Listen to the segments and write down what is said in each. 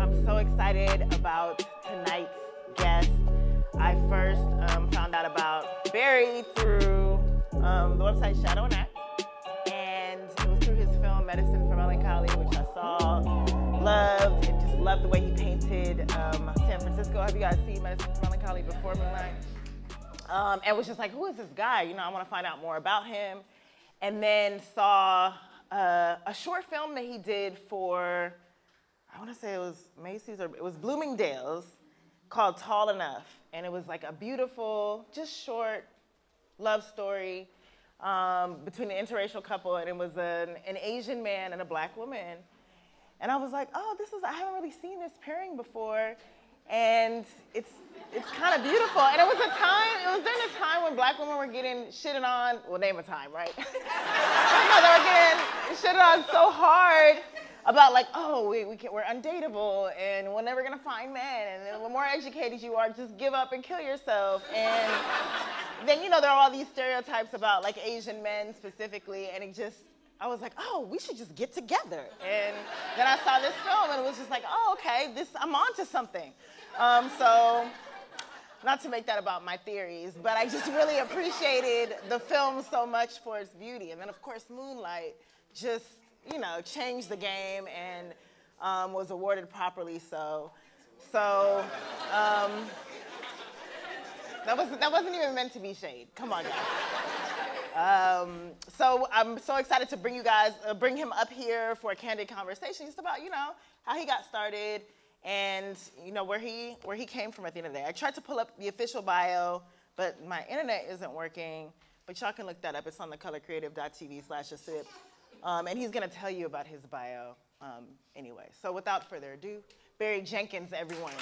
I'm so excited about tonight's guest. I first found out about Barry through the website Shadow and Act, and it was through his film Medicine for Melancholy, which I saw, loved, and just loved the way he painted San Francisco. Have you guys seen Medicine for Melancholy before Moonlight? And was just like, who is this guy? You know, I want to find out more about him. And then saw a short film that he did for, I want to say it was Macy's, or it was Bloomingdale's, called Tall Enough. And it was like a beautiful, just short love story between an interracial couple, and it was an Asian man and a black woman. And I was like, oh, I haven't really seen this pairing before. And it's kind of beautiful. And it was during a time when black women were getting shitted on, well, name a time, right? They were getting shitted on so hard about like, oh, we're undateable, and we're never gonna find men, and the more educated you are, just give up and kill yourself. And then, you know, there are all these stereotypes about like Asian men specifically, and I was like, oh, we should just get together. And then I saw this film, and it was just like, oh, okay, I'm onto something. So, not to make that about my theories, but I just really appreciated the film so much for its beauty. And then, of course, Moonlight just, you know, changed the game and was awarded properly. So that wasn't even meant to be shade. Come on, guys. So I'm so excited to bring him up here for a candid conversation just about, you know, how he got started and, you know, where he came from at the end of the day. I tried to pull up the official bio, but my internet isn't working. But y'all can look that up. It's on thecolorcreative.tv/asip. And he's gonna tell you about his bio anyway. So without further ado, Barry Jenkins, everyone.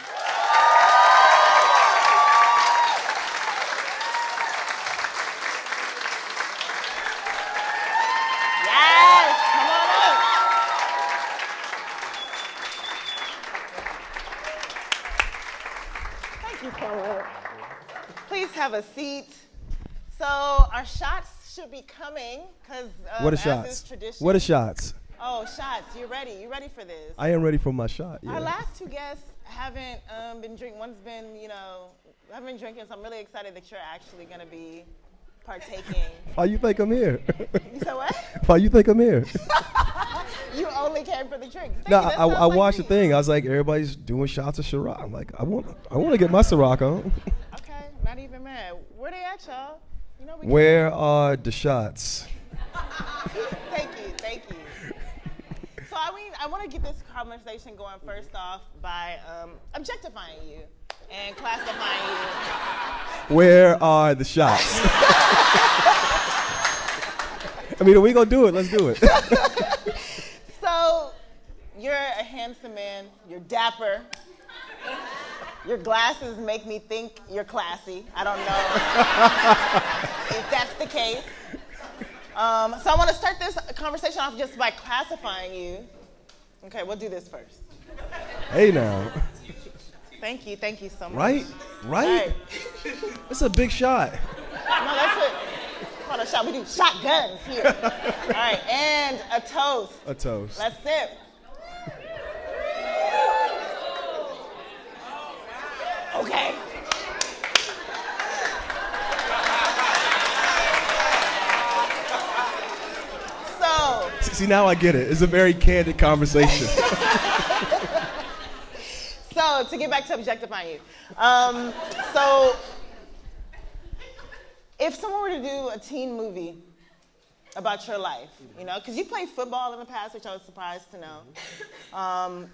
Yes, come on up. Thank you so much. Please have a seat. So our shots should be coming, because what are shots? Tradition. What are shots? Oh, shots. You ready? You ready for this? I am ready for my shot. Yeah. Our last two guests haven't been drinking. One's been, you know, haven't been drinking, so I'm really excited that you're actually going to be partaking. Why you think I'm here? You said what? Why you think I'm here? You only came for the drinks. No, I watched the thing. I was like, everybody's doing shots of Ciroc. I'm like, I want to get my Ciroc on. Okay, not even mad. Where they at, y'all? You know, where are the shots? Thank you. So I want to get this conversation going first off by objectifying you and classifying you. Where are the shots? I mean, are we gonna do it? Let's do it. So, you're a handsome man. You're dapper. Your glasses make me think you're classy. I don't know if that's the case. So I want to start this conversation off just by classifying you. Okay, we'll do this first. Hey now. Thank you so much. Right? Right? It's a big shot. No, that's what, called a shot. We do shotguns here. All right, and a toast. A toast. Let's sip. Okay. So. See, now I get it. It's a very candid conversation. So, to get back to objectifying you. So, if someone were to do a teen movie about your life, you know, because you played football in the past, which I was surprised to know.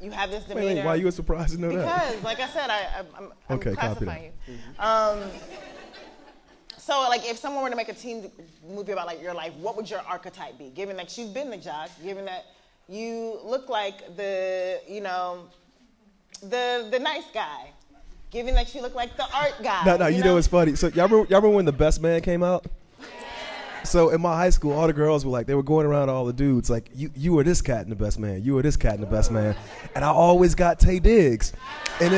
You have this demeanor. Wait, why are you surprised to know that? Because, like I said, I'm okay, classifying you. So, like, if someone were to make a teen movie about like your life, what would your archetype be? Given that you've been the jock, given that you look like the, you know, the nice guy, given that you look like the art guy. No, you know what's funny? So y'all remember when The Best Man came out? So in my high school, all the girls were like, they were going around to all the dudes like, you were this cat in The Best Man, you were this cat in The Best Man, and I always got Taye Diggs, and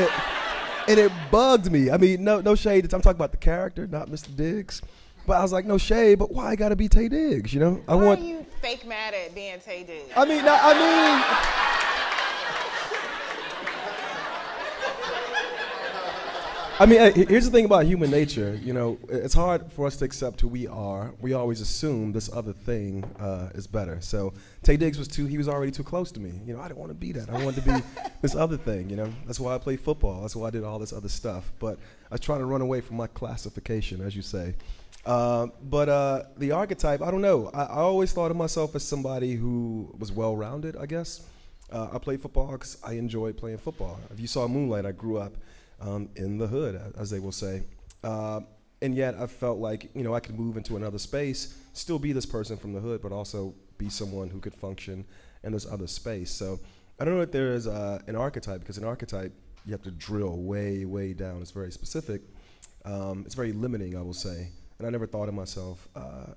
it bugged me. I mean, no shade. I'm talking about the character, not Mr. Diggs. But I was like, no shade, but why I gotta be Taye Diggs? You know, why are you fake mad at being Taye Diggs? I mean, I mean, here's the thing about human nature. You know, it's hard for us to accept who we are. We always assume this other thing is better. So Tay Diggs he was already too close to me. You know, I didn't want to be that. I wanted to be this other thing, you know. That's why I played football. That's why I did all this other stuff. But I was trying to run away from my classification, as you say. But the archetype, I don't know. I always thought of myself as somebody who was well-rounded, I guess. I played football because I enjoyed playing football. If you saw Moonlight, I grew up in the hood, as they will say. And yet I felt like, you know, I could move into another space, still be this person from the hood, but also be someone who could function in this other space. So I don't know if there is an archetype, because an archetype, you have to drill way, way down. It's very specific. It's very limiting, I will say. And I never thought of myself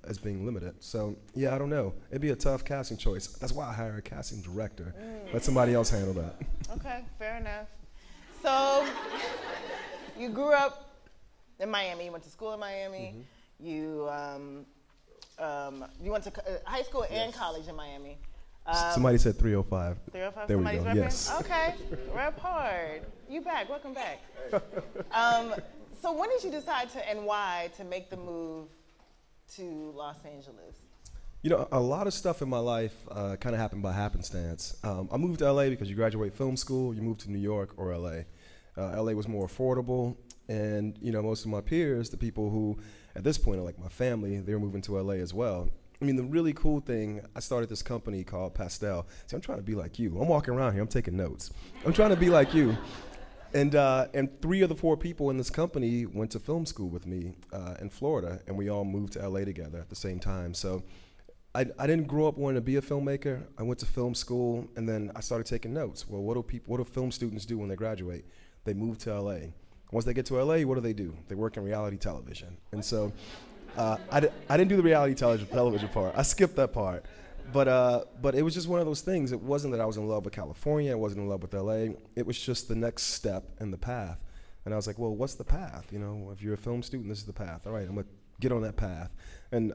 as being limited. So, yeah, I don't know. It'd be a tough casting choice. That's why I hire a casting director. Let somebody else handle that. Okay, fair enough. So, you grew up in Miami. You went to school in Miami. Mm-hmm. You went to high school and college in Miami. Somebody said 305. 305, there we somebody's go. Reference? Yes. Okay, rep hard. You back, welcome back. So when did you decide and why to make the move to Los Angeles? You know, a lot of stuff in my life kind of happened by happenstance. I moved to LA because you graduate film school, you move to New York or LA. LA was more affordable, and you know, most of my peers, the people who at this point are like my family, they were moving to LA as well. I mean, the really cool thing, I started this company called Pastel. See, I'm trying to be like you. I'm walking around here, I'm taking notes. I'm trying to be like you. And 3 of the 4 people in this company went to film school with me in Florida, and we all moved to LA together at the same time. So I didn't grow up wanting to be a filmmaker. I went to film school, and then I started taking notes. Well, what do film students do when they graduate? They move to LA. Once they get to LA, what do? They work in reality television. And so I didn't do the reality television part. I skipped that part. But it was just one of those things. It wasn't that I was in love with California. I wasn't in love with LA. It was just the next step in the path. And I was like, well, what's the path? You know, if you're a film student, this is the path. All right, I'm going to get on that path. And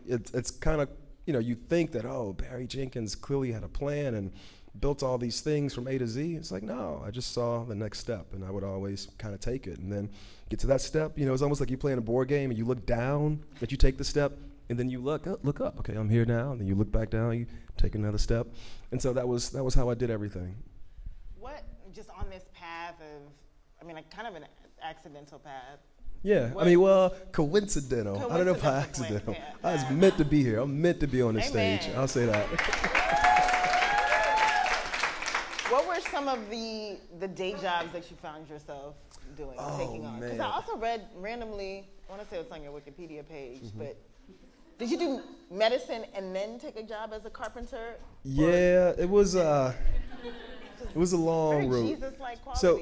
it's kind of, you know, you think that, oh, Barry Jenkins clearly had a plan and built all these things from A to Z. It's like, no, I just saw the next step, and I would always kind of take it. And then get to that step, you know, it's almost like you playing a board game and you look down, that you take the step, and then you look up. Okay, I'm here now. And then you look back down, you take another step. And so that was how I did everything. What, just on this path of, I mean, kind of an accidental path. Yeah, I mean, well, coincidental. I don't know if accidental. I was meant to be here. I'm meant to be on this stage. I'll say that. What were some of the day jobs that you found yourself doing, taking on? Because I also read randomly, I want to say it's on your Wikipedia page, but did you do medicine and then take a job as a carpenter? Yeah, it was a long road. Jesus-like qualities. So,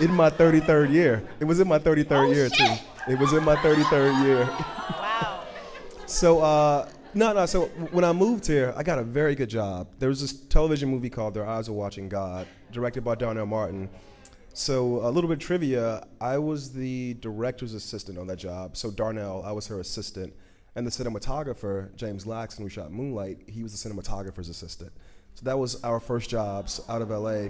in my 33rd year. It was in my 33rd year, too. It was in my 33rd year. Wow. So, so when I moved here, I got a very good job. There was this television movie called Their Eyes Are Watching God, directed by Darnell Martin. So a little bit of trivia, I was the director's assistant on that job. So Darnell, I was her assistant. And the cinematographer, James Laxton, who shot Moonlight, he was the cinematographer's assistant. So that was our first jobs out of LA.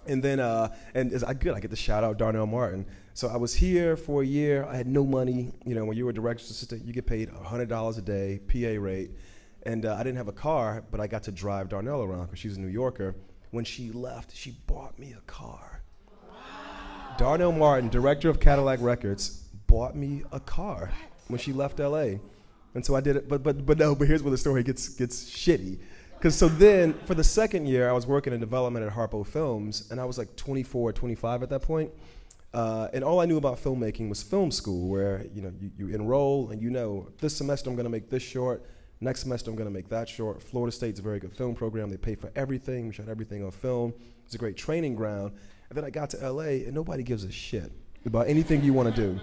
And then, and it's good, I get to shout out Darnell Martin. So I was here for a year, I had no money. You know, when you were a director's assistant, you get paid $100 a day, PA rate. And I didn't have a car, but I got to drive Darnell around because she's a New Yorker. When she left, she bought me a car. Darnell Martin, director of Cadillac Records, bought me a car when she left LA. And so I did it, but here's where the story gets shitty. Because so then, for the second year, I was working in development at Harpo Films, and I was like 24, 25 at that point. And all I knew about filmmaking was film school, where you enroll and this semester I'm gonna make this short, next semester I'm gonna make that short. Florida State's a very good film program. They pay for everything. We shot everything on film. It's a great training ground. And then I got to LA, and nobody gives a shit about anything you want to do.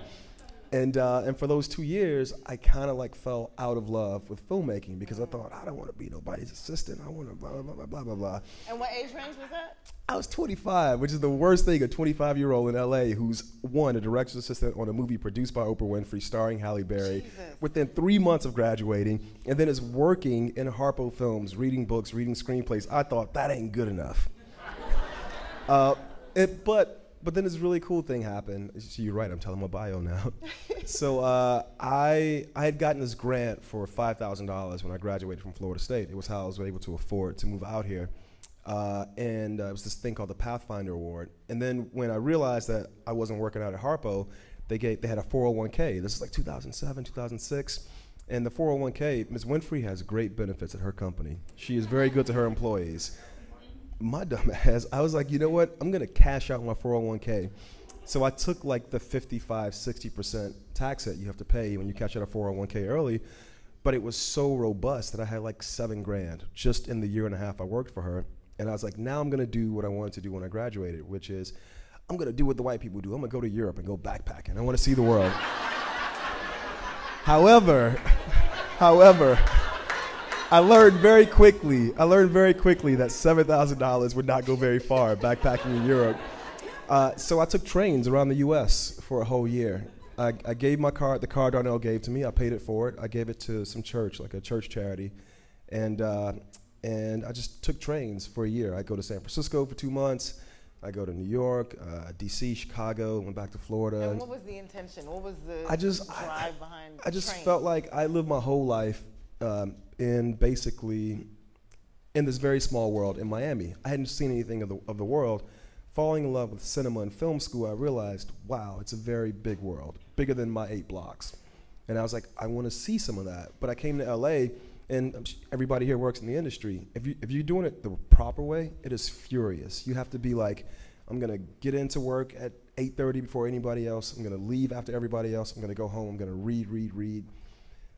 And for those 2 years, I kind of like fell out of love with filmmaking because I thought, I don't want to be nobody's assistant. I want to blah, blah, blah, blah, blah, blah. And what age range was that? I was 25, which is the worst thing, a 25-year-old in LA who's, one, a director's assistant on a movie produced by Oprah Winfrey, starring Halle Berry, within 3 months of graduating, and then is working in Harpo Films, reading books, reading screenplays. I thought, that ain't good enough. But but then this really cool thing happened. So you're right, I'm telling my bio now. So I had gotten this grant for $5,000 when I graduated from Florida State. It was how I was able to afford to move out here. And it was this thing called the Pathfinder Award. And then when I realized that I wasn't working out at Harpo, they had a 401k. This is like 2007, 2006. And the 401k, Ms. Winfrey has great benefits at her company. She is very good to her employees. My dumb ass, I was like, you know what? I'm going to cash out my 401k. So I took like the 55, 60% tax hit you have to pay when you cash out a 401k early. But it was so robust that I had like $7,000 just in the year and a half I worked for her. And I was like, now I'm going to do what I wanted to do when I graduated, which is I'm going to do what the white people do. I'm going to go to Europe and go backpacking. I want to see the world. However, I learned very quickly that $7,000 would not go very far backpacking in Europe. So I took trains around the U.S. for a whole year. I gave my card, the card Darnell gave to me. I paid it for it. I gave it to some church, like a church charity. And I just took trains for a year. I go to San Francisco for 2 months. I go to New York, D.C., Chicago, went back to Florida. And what was the intention? What was the drive behind I just trains? felt like I lived my whole life in this very small world in Miami. I hadn't seen anything of the world. Falling in love with cinema and film school, I realized, wow, it's a very big world, bigger than my 8 blocks. And I was like, I want to see some of that. But I came to L.A., and everybody here works in the industry. If you're doing it the proper way, it is furious. You have to be like, I'm going to get into work at 8:30 before anybody else. I'm going to leave after everybody else. I'm going to go home. I'm going to read.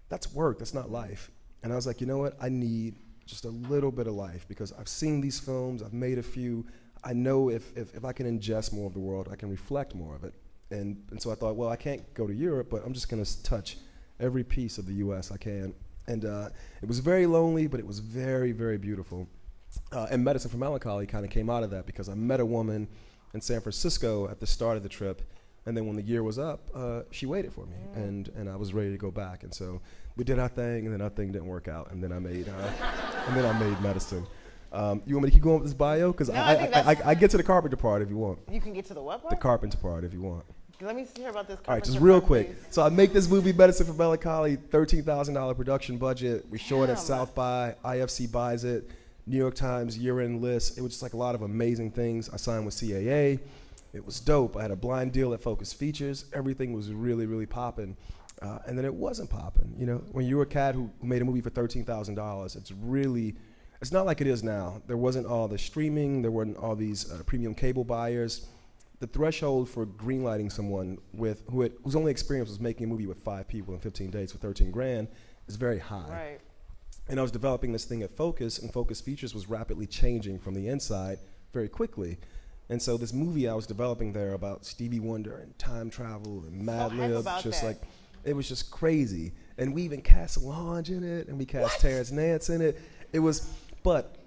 That's work. That's not life. And I was like, you know what? I need just a little bit of life because I've seen these films. I've made a few. I know if I can ingest more of the world, I can reflect more of it. And so I thought, well, I can't go to Europe, but I'm just going to touch every piece of the U.S. I can. And it was very lonely, but it was very, very beautiful. And Medicine for Melancholy kind of came out of that because I met a woman in San Francisco at the start of the trip, and then when the year was up, she waited for me, and I was ready to go back. And so we did our thing, and then our thing didn't work out, and then I made Medicine. You want me to keep going with this bio? Because no, I get to the carpenter part if you want. You can get to the what part? The carpenter part if you want. Let me hear about this. All right, just real quick. So I make this movie, Medicine for Melancholy, $13,000 production budget. We show it at South by. IFC buys it. New York Times year-end list. It was just like a lot of amazing things. I signed with CAA. It was dope. I had a blind deal at Focus Features. Everything was really, really popping. And then it wasn't popping. You know, when you're a cat who made a movie for $13,000, it's not like it is now. There wasn't all the streaming. There weren't all these premium cable buyers. The threshold for greenlighting someone whose only experience was making a movie with 5 people in 15 days for $13,000 is very high. Right. And I was developing this thing at Focus, and Focus Features was rapidly changing from the inside very quickly. And so this movie I was developing there about Stevie Wonder and time travel and Mad Lib, it was just crazy. And we even cast Solange in it, and we cast Terrence Nance in it. It was, but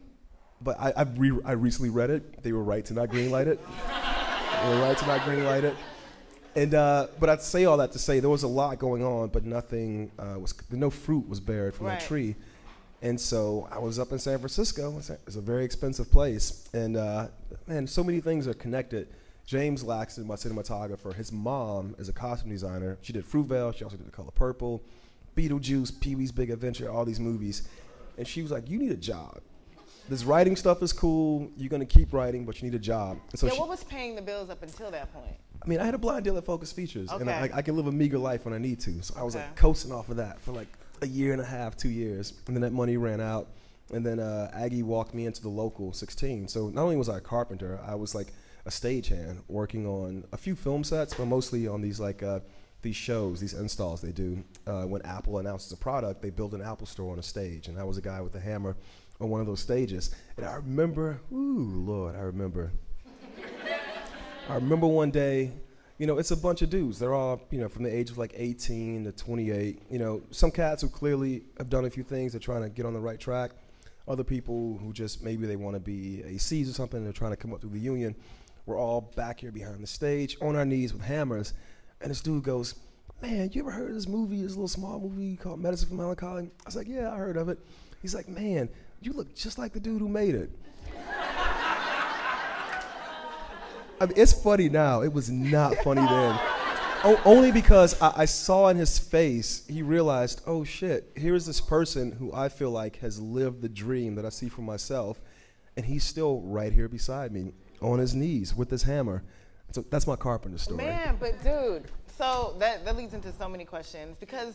I recently read it. They were right to not greenlight it. And but I'd say all that to say there was a lot going on, but nothing no fruit was bared from that tree. And so I was up in San Francisco. It's a very expensive place, and man, so many things are connected. James Laxton, my cinematographer, his mom is a costume designer. She did Fruitvale. She also did The Color Purple, Beetlejuice, Pee-wee's Big Adventure, all these movies. And she was like, "You need a job. This writing stuff is cool. You're going to keep writing, but you need a job." And so what was paying the bills up until that point? I mean, I had a blind deal at Focus Features, and I can live a meager life when I need to. So I was like coasting off of that for like a year and a half, 2 years. And then that money ran out. And then Aggie walked me into the local 16. So not only was I a carpenter, I was like a stagehand working on a few film sets, but mostly on these like these shows, these installs they do. When Apple announces a product, they build an Apple store on a stage. And I was a guy with a hammer on one of those stages. And I remember, I remember one day, you know, it's a bunch of dudes. They're all, you know, from the age of like 18 to 28. You know, some cats who clearly have done a few things. They're trying to get on the right track. Other people who just maybe they want to be ACs or something. They're trying to come up through the union. We're all back here behind the stage on our knees with hammers. And this dude goes, "Man, you ever heard of this movie, this little small movie called Medicine for Melancholy?" I was like, "Yeah, I heard of it." He's like, "Man, you look just like the dude who made it." I mean, it's funny now. It was not funny then. Only because I saw in his face, he realized, oh shit, here's this person who I feel like has lived the dream that I see for myself, and he's still right here beside me, on his knees with his hammer. So that's my Carpenter story. Man, but dude, so that leads into so many questions, because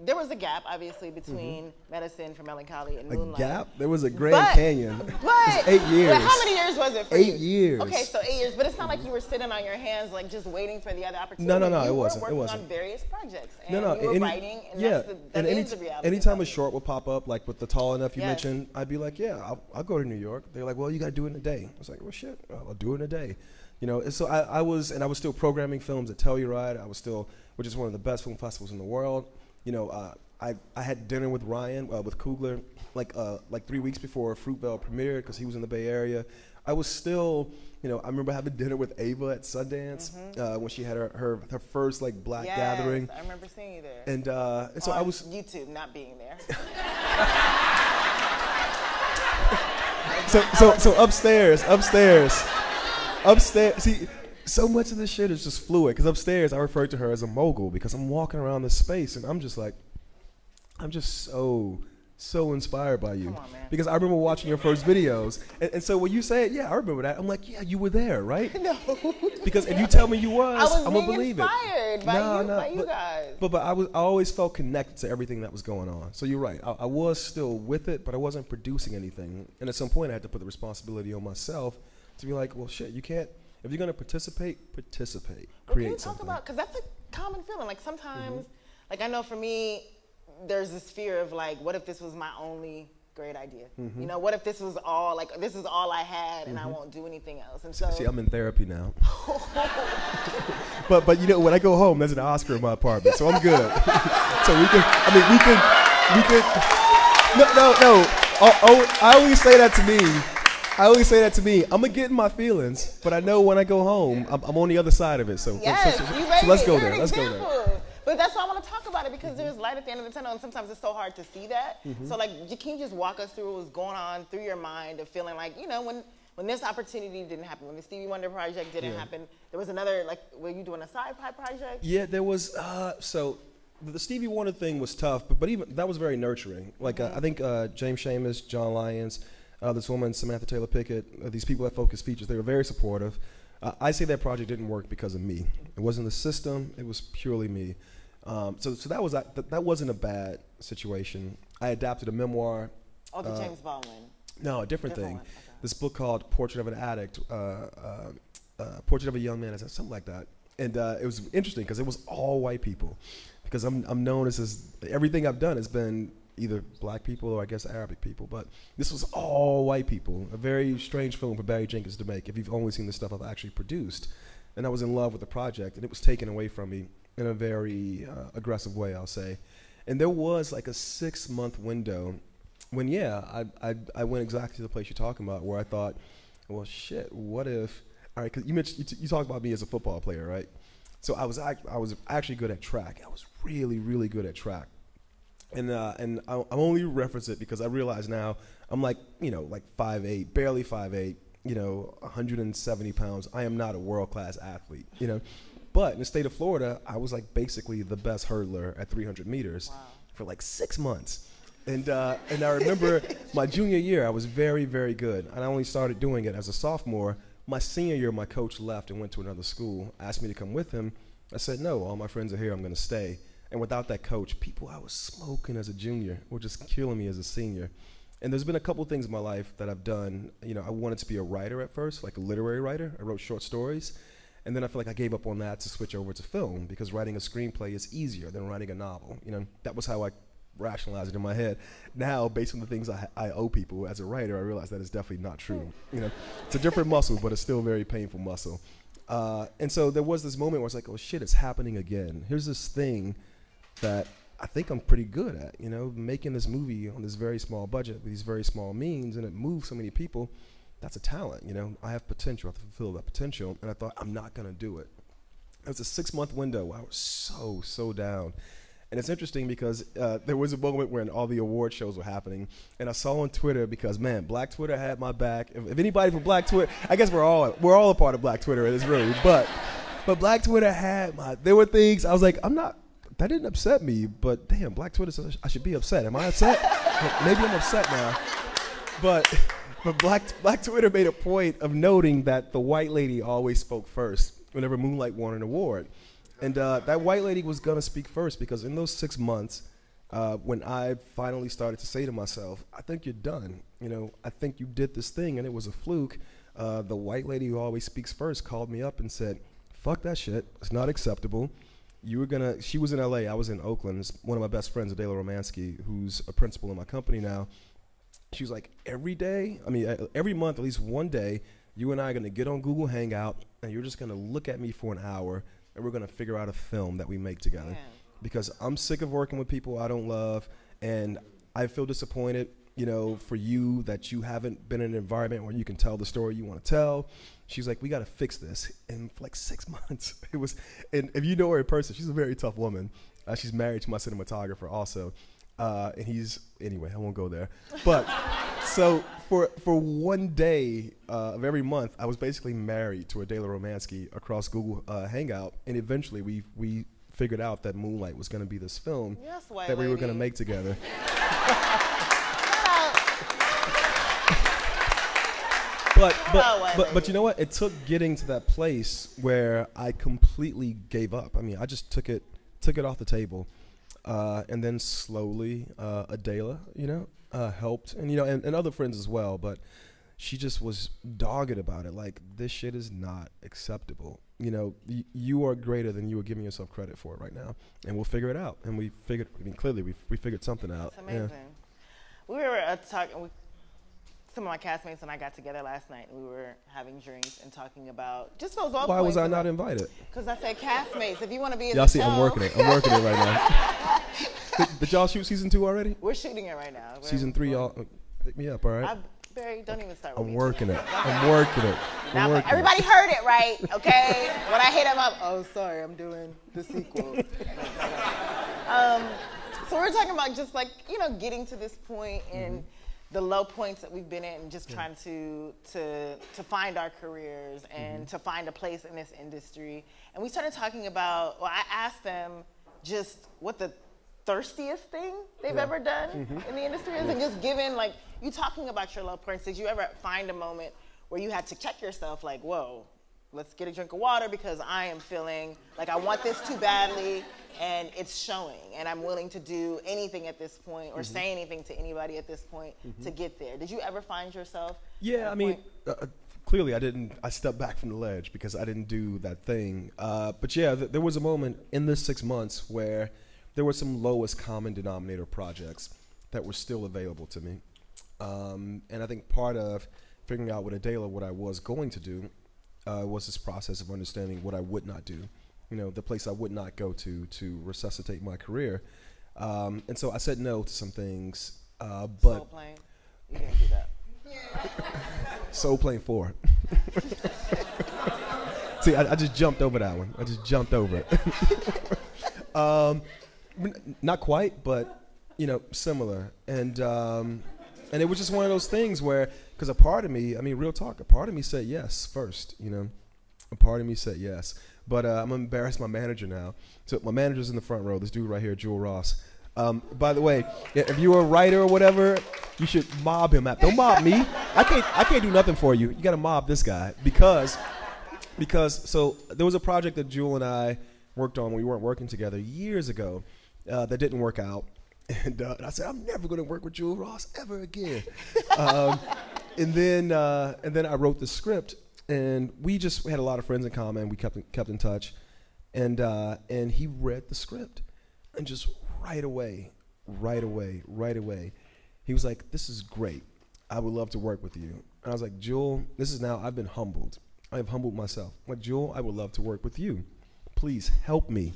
there was a gap, obviously, between Medicine for Melancholy and Moonlight. A gap? There was a Grand Canyon. But 8 years. But how many years was it for you? 8 years. Okay, so 8 years. But it's not like you were sitting on your hands, like just waiting for the other opportunity. No, it wasn't. You were working on various projects. And you were writing, and that is the reality. Anytime a short would pop up, like with the Tall Enough you mentioned, I'd be like, yeah, I'll go to New York. They're like, well, you got to do it in a day. I was like, well, shit, I'll do it in a day. You know, and so I was still programming films at Telluride. I was still, which is one of the best film festivals in the world. You know, I had dinner with Ryan, with Coogler, like 3 weeks before Fruitvale premiered, because he was in the Bay Area. I was still, you know, I remember having dinner with Ava at Sundance when she had her first like black gathering. I remember seeing you there. And so I was YouTube, not being there. so upstairs. See, so much of this shit is just fluid, because upstairs I refer to her as a mogul, because I'm walking around this space and I'm just so inspired by you. Come on, man. Because I remember watching your first videos, and so when you say it, yeah, I remember that. I'm like, yeah, you were there, right? No. Because if you tell me you was, I'm gonna believe it. I was inspired by you guys. But I always felt connected to everything that was going on. So you're right. I was still with it, but I wasn't producing anything. And at some point, I had to put the responsibility on myself to be like, well, shit, you can't. If you're gonna participate, create something. Because that's a common feeling. Like sometimes, like I know for me, there's this fear of like, what if this was my only great idea? You know, what if this was all, like, this is all I had and I won't do anything else? And so, see, I'm in therapy now. but you know, when I go home, there's an Oscar in my apartment, so I'm good. So we can. No. I always say that to me. I'm gonna get in my feelings, but I know when I go home, I'm on the other side of it. So, so let's go there. Let's go there. But that's why I want to talk about it, because there's light at the end of the tunnel, and sometimes it's so hard to see that. So, like, can you just walk us through what was going on through your mind of feeling like, you know, when this opportunity didn't happen, when the Stevie Wonder project didn't happen, there was another, like, were you doing a sci-fi project? Yeah, there was. So the Stevie Wonder thing was tough, but even that was very nurturing. Like, I think James Seamus, John Lyons, this woman, Samantha Taylor Pickett, these people at Focus Features, they were very supportive. I say that project didn't work because of me. It wasn't the system, it was purely me. So that wasn't a bad situation. I adapted a memoir. Oh, the James Baldwin. No, a different thing. One. Okay. This book called Portrait of an Addict, Portrait of a Young Man, something like that. And it was interesting because it was all white people. Because I'm known as everything I've done has been either black people or I guess Arabic people. But this was all white people. A very strange film for Barry Jenkins to make if you've only seen the stuff I've actually produced. And I was in love with the project, and it was taken away from me in a very aggressive way, I'll say. And there was like a 6-month window when, I went exactly to the place you're talking about, where I thought, well, shit, what if, all right, because you talked about me as a football player, right? So I was actually good at track. I was really, really good at track. And I only reference it because I realize now I'm like 5'8", barely 5'8", 170 pounds. I am not a world-class athlete, But in the state of Florida, I was like basically the best hurdler at 300 meters for like 6 months. And I remember my junior year, I was very, very good. And I only started doing it as a sophomore. My senior year, my coach left and went to another school, asked me to come with him. I said, no, all my friends are here, I'm gonna stay. And without that coach, people I was smoking as a junior were just killing me as a senior. And there's been a couple things in my life that I've done. I wanted to be a writer at first, like a literary writer. I wrote short stories. And then I feel like I gave up on that to switch over to film, because writing a screenplay is easier than writing a novel. That was how I rationalized it in my head. Now, based on the things I owe people as a writer, I realize that is definitely not true. It's a different muscle, but it's still a very painful muscle. And so there was this moment where I was like, oh shit, it's happening again. Here's this thing that I think I'm pretty good at, making this movie on this very small budget with these very small means, and it moves so many people. That's a talent, I have potential, I have to fulfill that potential, and I thought, I'm not gonna do it. It was a 6-month window where I was so down. And it's interesting because there was a moment when all the award shows were happening, and I saw on Twitter, because man, Black Twitter had my back. If anybody from Black Twitter, I guess we're all a part of Black Twitter in this room, but Black Twitter had my. There were things I was like, that didn't upset me, but damn, Black Twitter says I should be upset. Am I upset? Maybe I'm upset now. But Black Twitter made a point of noting that the white lady always spoke first whenever Moonlight won an award. And that white lady was going to speak first, because in those 6 months, when I finally started to say to myself, I think you're done. I think you did this thing and it was a fluke. The white lady who always speaks first called me up and said, fuck that shit. It's not acceptable. She was in LA, I was in Oakland. It's one of my best friends, Adela Romansky, who's a principal in my company now. She was like, every month, at least one day, you and I are going to get on Google Hangout and you're just going to look at me for an hour and we're going to figure out a film that we make together. Yeah. Because I'm sick of working with people I don't love, and I feel disappointed, for you that you haven't been in an environment where you can tell the story you want to tell. She's like, we got to fix this. And for like 6 months, it was, and if you know her in person, she's a very tough woman. She's married to my cinematographer also. And anyway, I won't go there. But so for one day of every month, I was basically married to Adela Romansky across Google Hangout. And eventually we figured out that Moonlight was going to be this film that we were going to make together. But you know what? It took getting to that place where I completely gave up. I mean, I just took it off the table. And then slowly, Adela, helped, and other friends as well. But she just was dogged about it. Like, this shit is not acceptable. You are greater than you are giving yourself credit for right now, and we'll figure it out. And we figured something out. That's amazing. Yeah. We were talking. Some of my castmates and I got together last night, and we were having drinks and talking about just those old. Why was I not invited? Because I said castmates. If you want to be in y'all the see, show. I'm working it right now. Did y'all shoot season 2 already? We're shooting it right now. Season 3, y'all pick me up, all right? Barry, don't even start with me. I'm working it. Everybody heard it, right? Okay. When I hit him up, oh, sorry, I'm doing the sequel. So we're talking about just like getting to this point and. The low points that we've been in, and just trying to find our careers and to find a place in this industry. And we started talking about, I asked them just what the thirstiest thing they've ever done in the industry is, and just given, like, you talking about your low points, did you ever find a moment where you had to check yourself, like, whoa, let's get a drink of water because I am feeling like I want this too badly and it's showing, and I'm willing to do anything at this point or say anything to anybody at this point to get there. Did you ever find yourself? Yeah, I mean, clearly I stepped back from the ledge because I didn't do that thing. But yeah, there was a moment in this 6 months where there were some lowest common denominator projects that were still available to me. And I think part of figuring out with Adela what I was going to do was this process of understanding what I would not do, the place I would not go to resuscitate my career. And so I said no to some things. But Soul Plane, you didn't do that. Soul Plane 4. See, I just jumped over that one. I just jumped over it. Not quite, but similar. And it was just one of those things where, because a part of me, I mean, real talk, a part of me said yes first, a part of me said yes. But I'm going to embarrass my manager now. So my manager's in the front row, this dude right here, Jewel Ross. By the way, if you're a writer or whatever, you should mob him. Don't mob me. I can't do nothing for you. You got to mob this guy because so there was a project that Jewel and I worked on when we weren't working together years ago that didn't work out. And I said, I'm never going to work with Jewel Ross ever again. And then I wrote the script, and we had a lot of friends in common. We kept in touch, and he read the script, and just right away, he was like, "This is great. I would love to work with you." And I was like, "Jewel, I've been humbled. I have humbled myself. I'm like, Jewel, I would love to work with you. Please help me."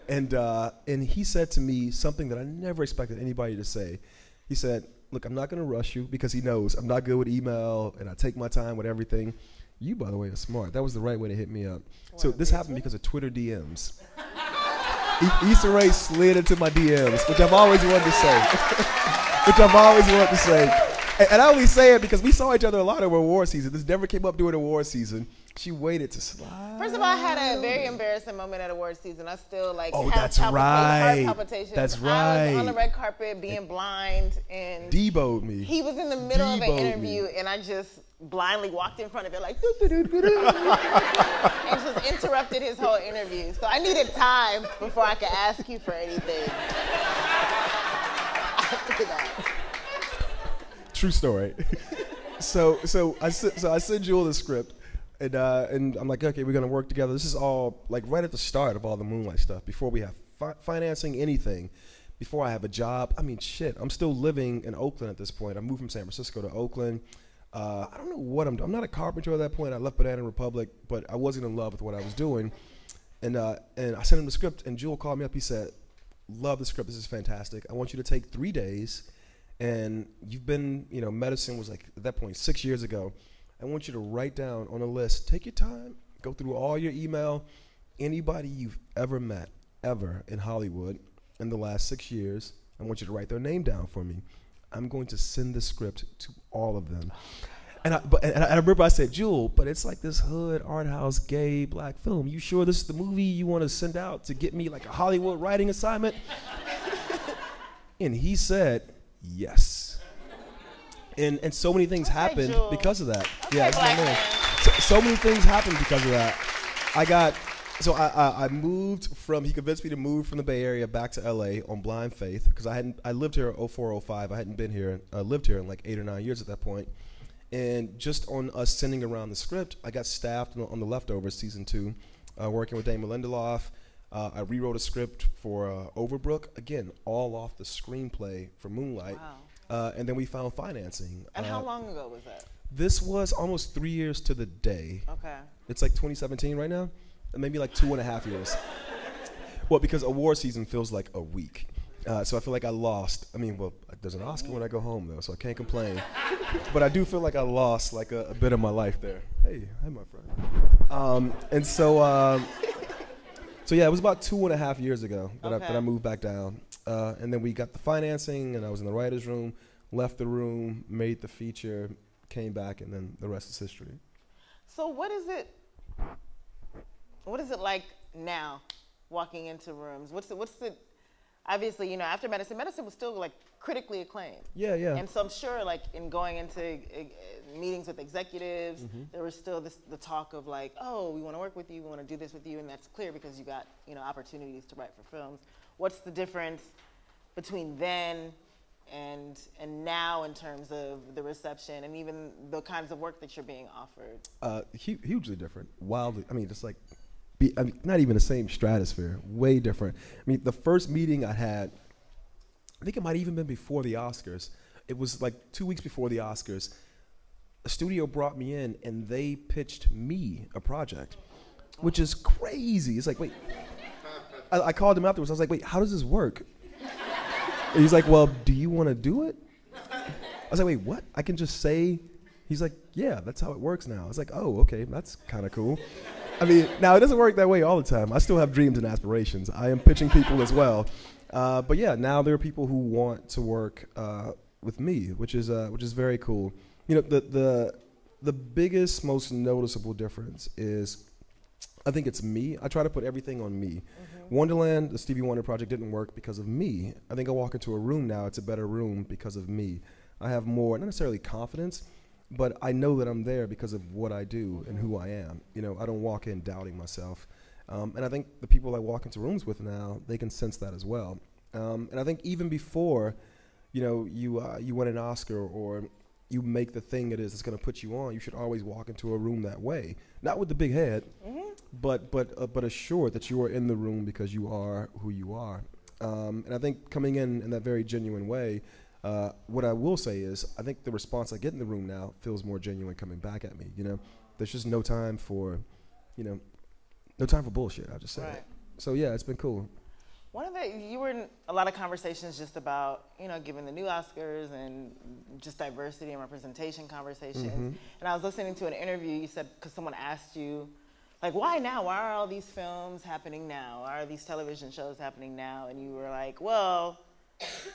And he said to me something that I never expected anybody to say. He said, "Look, I'm not going to rush you," because he knows I'm not good with email and I take my time with everything. You, by the way, are smart. That was the right way to hit me up. So this happened because of Twitter DMs. Issa Rae slid into my DMs, which I've always wanted to say. Which I've always wanted to say. And I only say it because we saw each other a lot over award season. This never came up during award season. She waited to slide. First of all, I had a very embarrassing moment at award season. I still have heart palpitations. That's right. I was on the red carpet being blind and Debo'd me. He was in the middle of an interview and I just blindly walked in front of it like and just interrupted his whole interview. So I needed time before I could ask you for anything. After that. True story. So I send Jewel the script, and I'm like, okay, we're gonna work together. This is all like right at the start of all the Moonlight stuff. Before we have financing anything, before I have a job. I mean, shit. I'm still living in Oakland at this point. I moved from San Francisco to Oakland. I don't know what I'm doing. I'm not a carpenter at that point. I left Banana Republic, but I wasn't in love with what I was doing. And I sent him the script, and Jewel called me up. He said, "Love the script. This is fantastic. I want you to take 3 days." And you've been, medicine was like, at that point, 6 years ago. I want you to write down on a list, take your time, go through all your email, anybody you've ever met, ever in Hollywood in the last 6 years, I want you to write their name down for me. I'm going to send the script to all of them. And I remember I said, Jewel, but it's like this hood, art house, gay, black film. You sure this is the movie you want to send out to get me like a Hollywood writing assignment? And he said, yes. And so many things happened because of that. Okay, yeah, black man. So many things happened because of that. I moved from, he convinced me to move from the Bay Area back to LA on blind faith, because I lived here in 04, 05. I hadn't been here, lived here in like 8 or 9 years at that point. And just on us sending around the script, I got staffed on the Leftovers season 2, working with Damon Lindelof. I rewrote a script for Overbrook, again, all off the screenplay for Moonlight. Wow. And then we found financing. And how long ago was that? This was almost 3 years to the day. Okay. It's like 2017 right now, maybe like 2.5 years. Well, because award season feels like a week. So I feel like I lost. There's an Oscar when I go home, though, so I can't complain. But I do feel like I lost like a bit of my life there. Hey, my friend. So yeah, it was about 2.5 years ago that I moved back down. And then we got the financing, and I was in the writer's room, left the room, made the feature, came back, and then the rest is history. So what is it like now, walking into rooms? What's the obviously, after medicine was still like critically acclaimed. Yeah. And so I'm sure like in going into meetings with executives, there was still the talk of like, oh, we want to work with you, we want to do this with you, and that's clear because you got, opportunities to write for films. What's the difference between then and now in terms of the reception and even the kinds of work that you're being offered? Hugely different. Wildly. Just like, not even the same stratosphere. Way different. The first meeting I had, I think it might have even been before the Oscars. It was like 2 weeks before the Oscars. A studio brought me in and they pitched me a project, which is crazy. It's like, wait. I called him afterwards. I was like, wait, how does this work? And he's like, well, do you want to do it? I was like, wait, what? I can just say? He's like, yeah, that's how it works now. I was like, oh, okay, that's kind of cool. Now it doesn't work that way all the time. I still have dreams and aspirations. I am pitching people as well. But yeah, now there are people who want to work with me, which is very cool. The biggest, most noticeable difference is, I think it's me. I try to put everything on me. Wonderland, the Stevie Wonder project, didn't work because of me. I think I walk into a room now, it's a better room because of me. I have more, not necessarily confidence, but I know that I'm there because of what I do and who I am. I don't walk in doubting myself. And I think the people I walk into rooms with now, they can sense that as well. And I think even before, you win an Oscar or you make the thing it is that's going to put you on, you should always walk into a room that way. Not with the big head, but assured that you are in the room because you are who you are. And I think coming in that very genuine way, what I will say is, I think the response I get in the room now feels more genuine coming back at me. There's just no time for, no time for bullshit. I'll just say it. So yeah, it's been cool. You were in a lot of conversations just about, giving the new Oscars and just diversity and representation conversations. And I was listening to an interview you said, because someone asked you like, why now? Why are all these films happening now? Why are these television shows happening now? And you were like, well,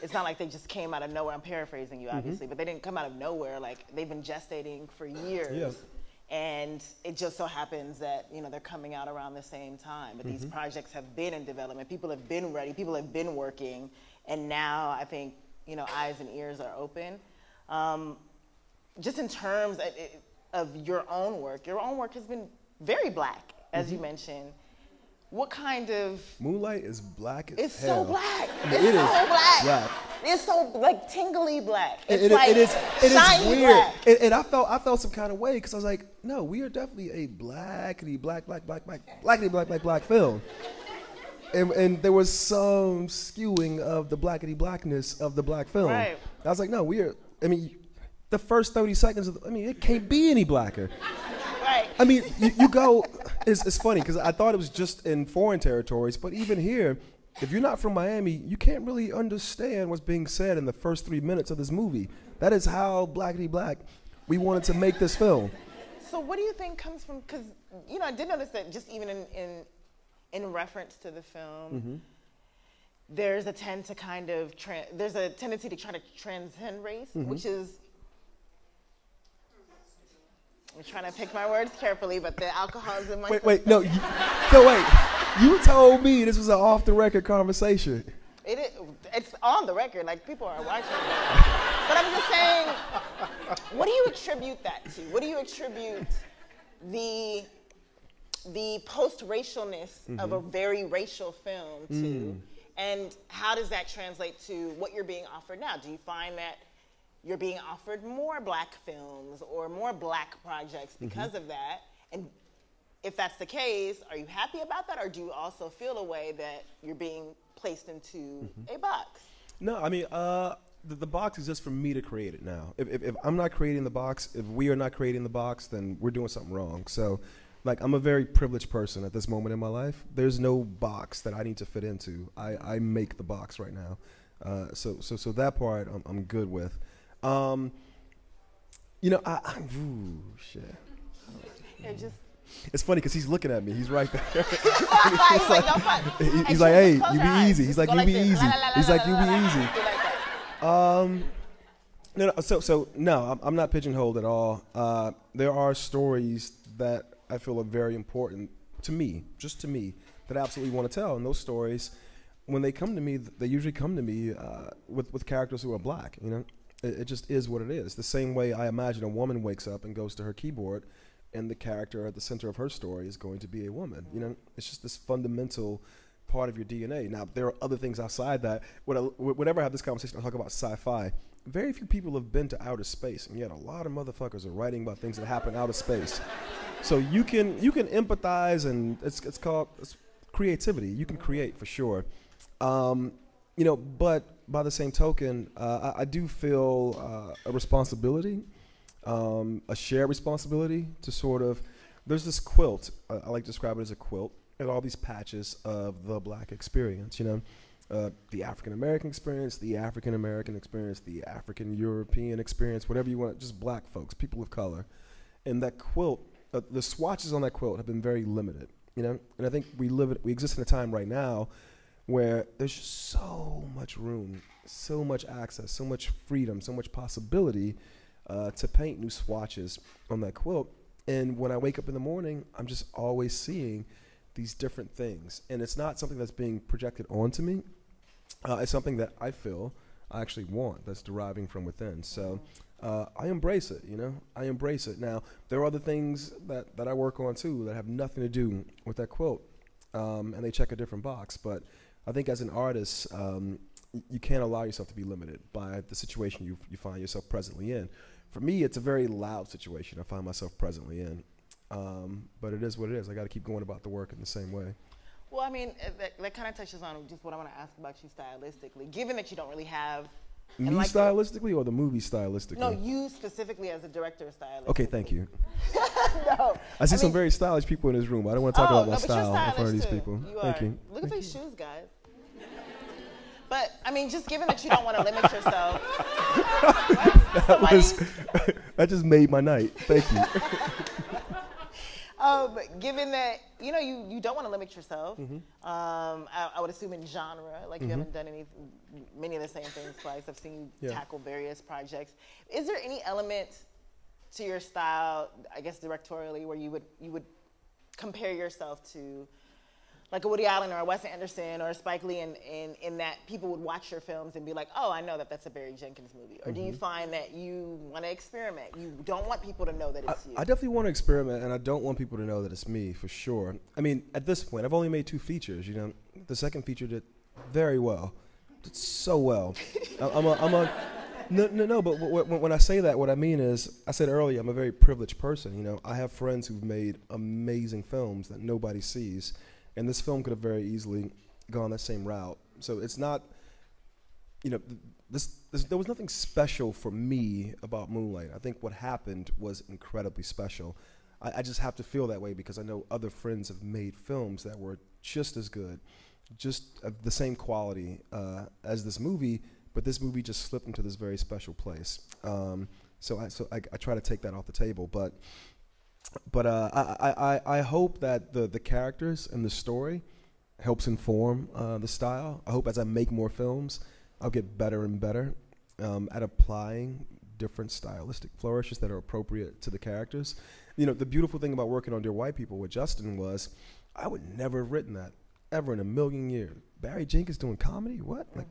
it's not like they just came out of nowhere. I'm paraphrasing you, obviously, but they didn't come out of nowhere. Like, they've been gestating for years. Yeah. And it just so happens that, you know, they're coming out around the same time. But these projects have been in development. People have been ready. People have been working. And now I think, you know, eyes and ears are open. Just in terms of your own work has been very Black, as you mentioned. What kind of... Moonlight is Black as it's hell. So Black. I mean, It's so black. It's so, like, tingly Black. It's like it is shiny weird. Black. And I felt some kind of way because I was like, no, we are definitely a blackity black film. And there was some skewing of the blackity blackness of the Black film. Right. I was like, no, the first 30 seconds it can't be any blacker. Right. I mean, you go, it's funny because I thought it was just in foreign territories, but even here, if you're not from Miami, you can't really understand what's being said in the first 3 minutes of this movie. That is how blackity black we wanted to make this film. So what do you think comes from, because, you know, I did notice that just even in reference to the film, there's a tendency to try to transcend race, which is, I'm trying to pick my words carefully, but the alcohol's in my system. You told me this was an off-the-record conversation. It's on the record, like people are watching it. But I'm just saying, what do you attribute that to? What do you attribute the post-racialness of a very racial film to? And how does that translate to what you're being offered now? Do you find that you're being offered more Black films or more Black projects because of that? And if that's the case, are you happy about that, or do you also feel a way that you're being placed into a box? No, I mean, the box is just for me to create it now. If I'm not creating the box, if we are not creating the box, then we're doing something wrong. So, like, I'm a very privileged person at this moment in my life. There's no box that I need to fit into. I make the box right now. So that part I'm good with. You know, shit. It's funny because he's looking at me. He's right there. He's like, hey, you be easy. He's like, you be easy. He's like, you be easy. No, I'm not pigeonholed at all. There are stories that I feel are very important to me, just to me, that I absolutely want to tell. And those stories, when they come to me, they usually come to me with characters who are Black, you know? It just is what it is. The same way I imagine a woman wakes up and goes to her keyboard and the character at the center of her story is going to be a woman. You know, it's just this fundamental part of your DNA. Now, there are other things outside that. Whenever I have this conversation, I talk about sci-fi. Very few people have been to outer space, and yet a lot of motherfuckers are writing about things that happen out of space. So you can empathize, and it's called creativity. You can create for sure. You know, but by the same token, I do feel a responsibility, a shared responsibility to sort of, there's this quilt, I like to describe it as a quilt, and all these patches of the Black experience, you know, the African-American experience, the African-American experience, the African-European experience, whatever you want, just Black folks, people of color. And that quilt, the swatches on that quilt have been very limited, you know, and I think we exist in a time right now where there's just so much room, so much access, so much freedom, so much possibility to paint new swatches on that quilt. And when I wake up in the morning, I'm just always seeing these different things. And it's not something that's being projected onto me. It's something that I feel I actually want, that's deriving from within. So I embrace it, you know? I embrace it. Now, there are other things that I work on too that have nothing to do with that quilt. And they check a different box. But I think as an artist, you can't allow yourself to be limited by the situation you find yourself presently in. For me, it's a very loud situation I find myself presently in. But it is what it is. I got to keep going about the work in the same way. Well, I mean, that kind of touches on just what I want to ask about you stylistically. Given that you don't really have... Me stylistically or the movie stylistically? No, you specifically as a director stylistically. Okay, thank you. No. I see some very stylish people in this room. I don't want to talk about my style in front of these people. Thank you. Look at these shoes, guys. But, I mean, just given that you don't want to limit yourself. That just made my night. Thank you. Given that, you know, you don't want to limit yourself, I would assume in genre, like you haven't done many of the same things twice. I've seen you tackle various projects. Is there any element to your style, I guess directorially, where you would compare yourself to like a Woody Allen or a Wes Anderson or a Spike Lee in that people would watch your films and be like, oh, I know that's a Barry Jenkins movie? Or do you find that you want to experiment? You don't want people to know that it's you? I definitely want to experiment, and I don't want people to know that it's me, for sure. I mean, at this point, I've only made 2 features, you know. The second feature did very well. Did so well. No, but when I say that, what I mean is, I said earlier, I'm a very privileged person, you know. I have friends who've made amazing films that nobody sees. And this film could have very easily gone that same route. So it's not, you know, there was nothing special for me about Moonlight. I think what happened was incredibly special. I just have to feel that way because I know other friends have made films that were just as good, just of the same quality as this movie, but this movie just slipped into this very special place. So I try to take that off the table, but I hope that the characters and the story helps inform the style. I hope as I make more films, I'll get better and better at applying different stylistic flourishes that are appropriate to the characters. You know, the beautiful thing about working on Dear White People with Justin was I would never have written that ever in a million years. Barry Jenkins doing comedy? What? Like,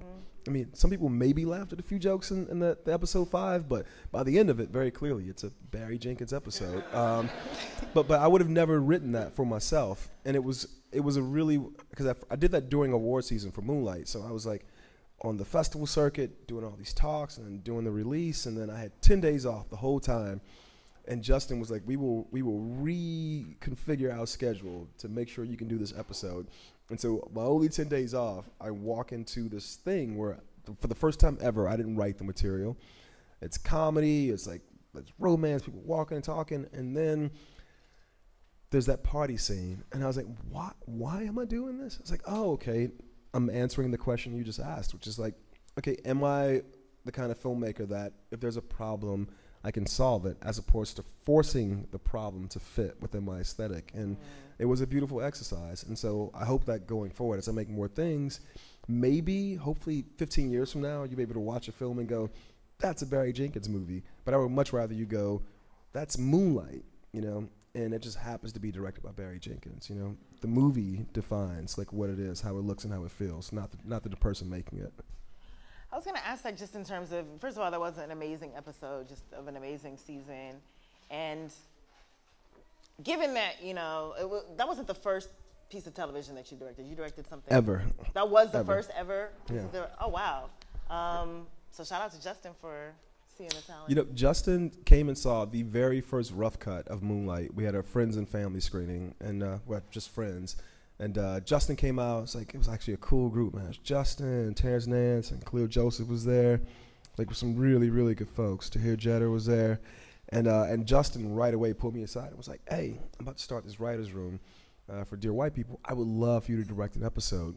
I mean, some people maybe laughed at a few jokes in the episode 5, but by the end of it, very clearly, it's a Barry Jenkins episode. But I would have never written that for myself, and it was a really, because I did that during award season for Moonlight, so I was like on the festival circuit doing all these talks and doing the release, and then I had 10 days off the whole time. And Justin was like, we will reconfigure our schedule to make sure you can do this episode. And so my only 10 days off, I walk into this thing where for the first time ever, I didn't write the material. It's comedy, it's romance, people walking and talking, and then there's that party scene. And I was like, why am I doing this? It's like, oh, okay, I'm answering the question you just asked, which is like, okay, am I the kind of filmmaker that if there's a problem, I can solve it, as opposed to forcing the problem to fit within my aesthetic. And it was a beautiful exercise. And so I hope that going forward, as I make more things, maybe, hopefully 15 years from now, you'll be able to watch a film and go, that's a Barry Jenkins movie. But I would much rather you go, that's Moonlight, you know, and it just happens to be directed by Barry Jenkins, you know. The movie defines like what it is, how it looks and how it feels, not the person making it. I was going to ask that just in terms of, first of all, that was an amazing episode, just of an amazing season. And given that, you know, that wasn't the first piece of television that you directed. You directed something. Ever. That was the first ever? Yeah. Oh, wow. So shout out to Justin for seeing the talent. You know, Justin came and saw the very first rough cut of Moonlight. We had a friends and family screening, and we're just friends. And Justin came out. It was actually a cool group, man. It was Justin, Terrence Nance, and Cleo Joseph was there. Like, with some really, really good folks. Tahir Jeter was there. And Justin right away pulled me aside and was like, hey, I'm about to start this writer's room for Dear White People. I would love for you to direct an episode.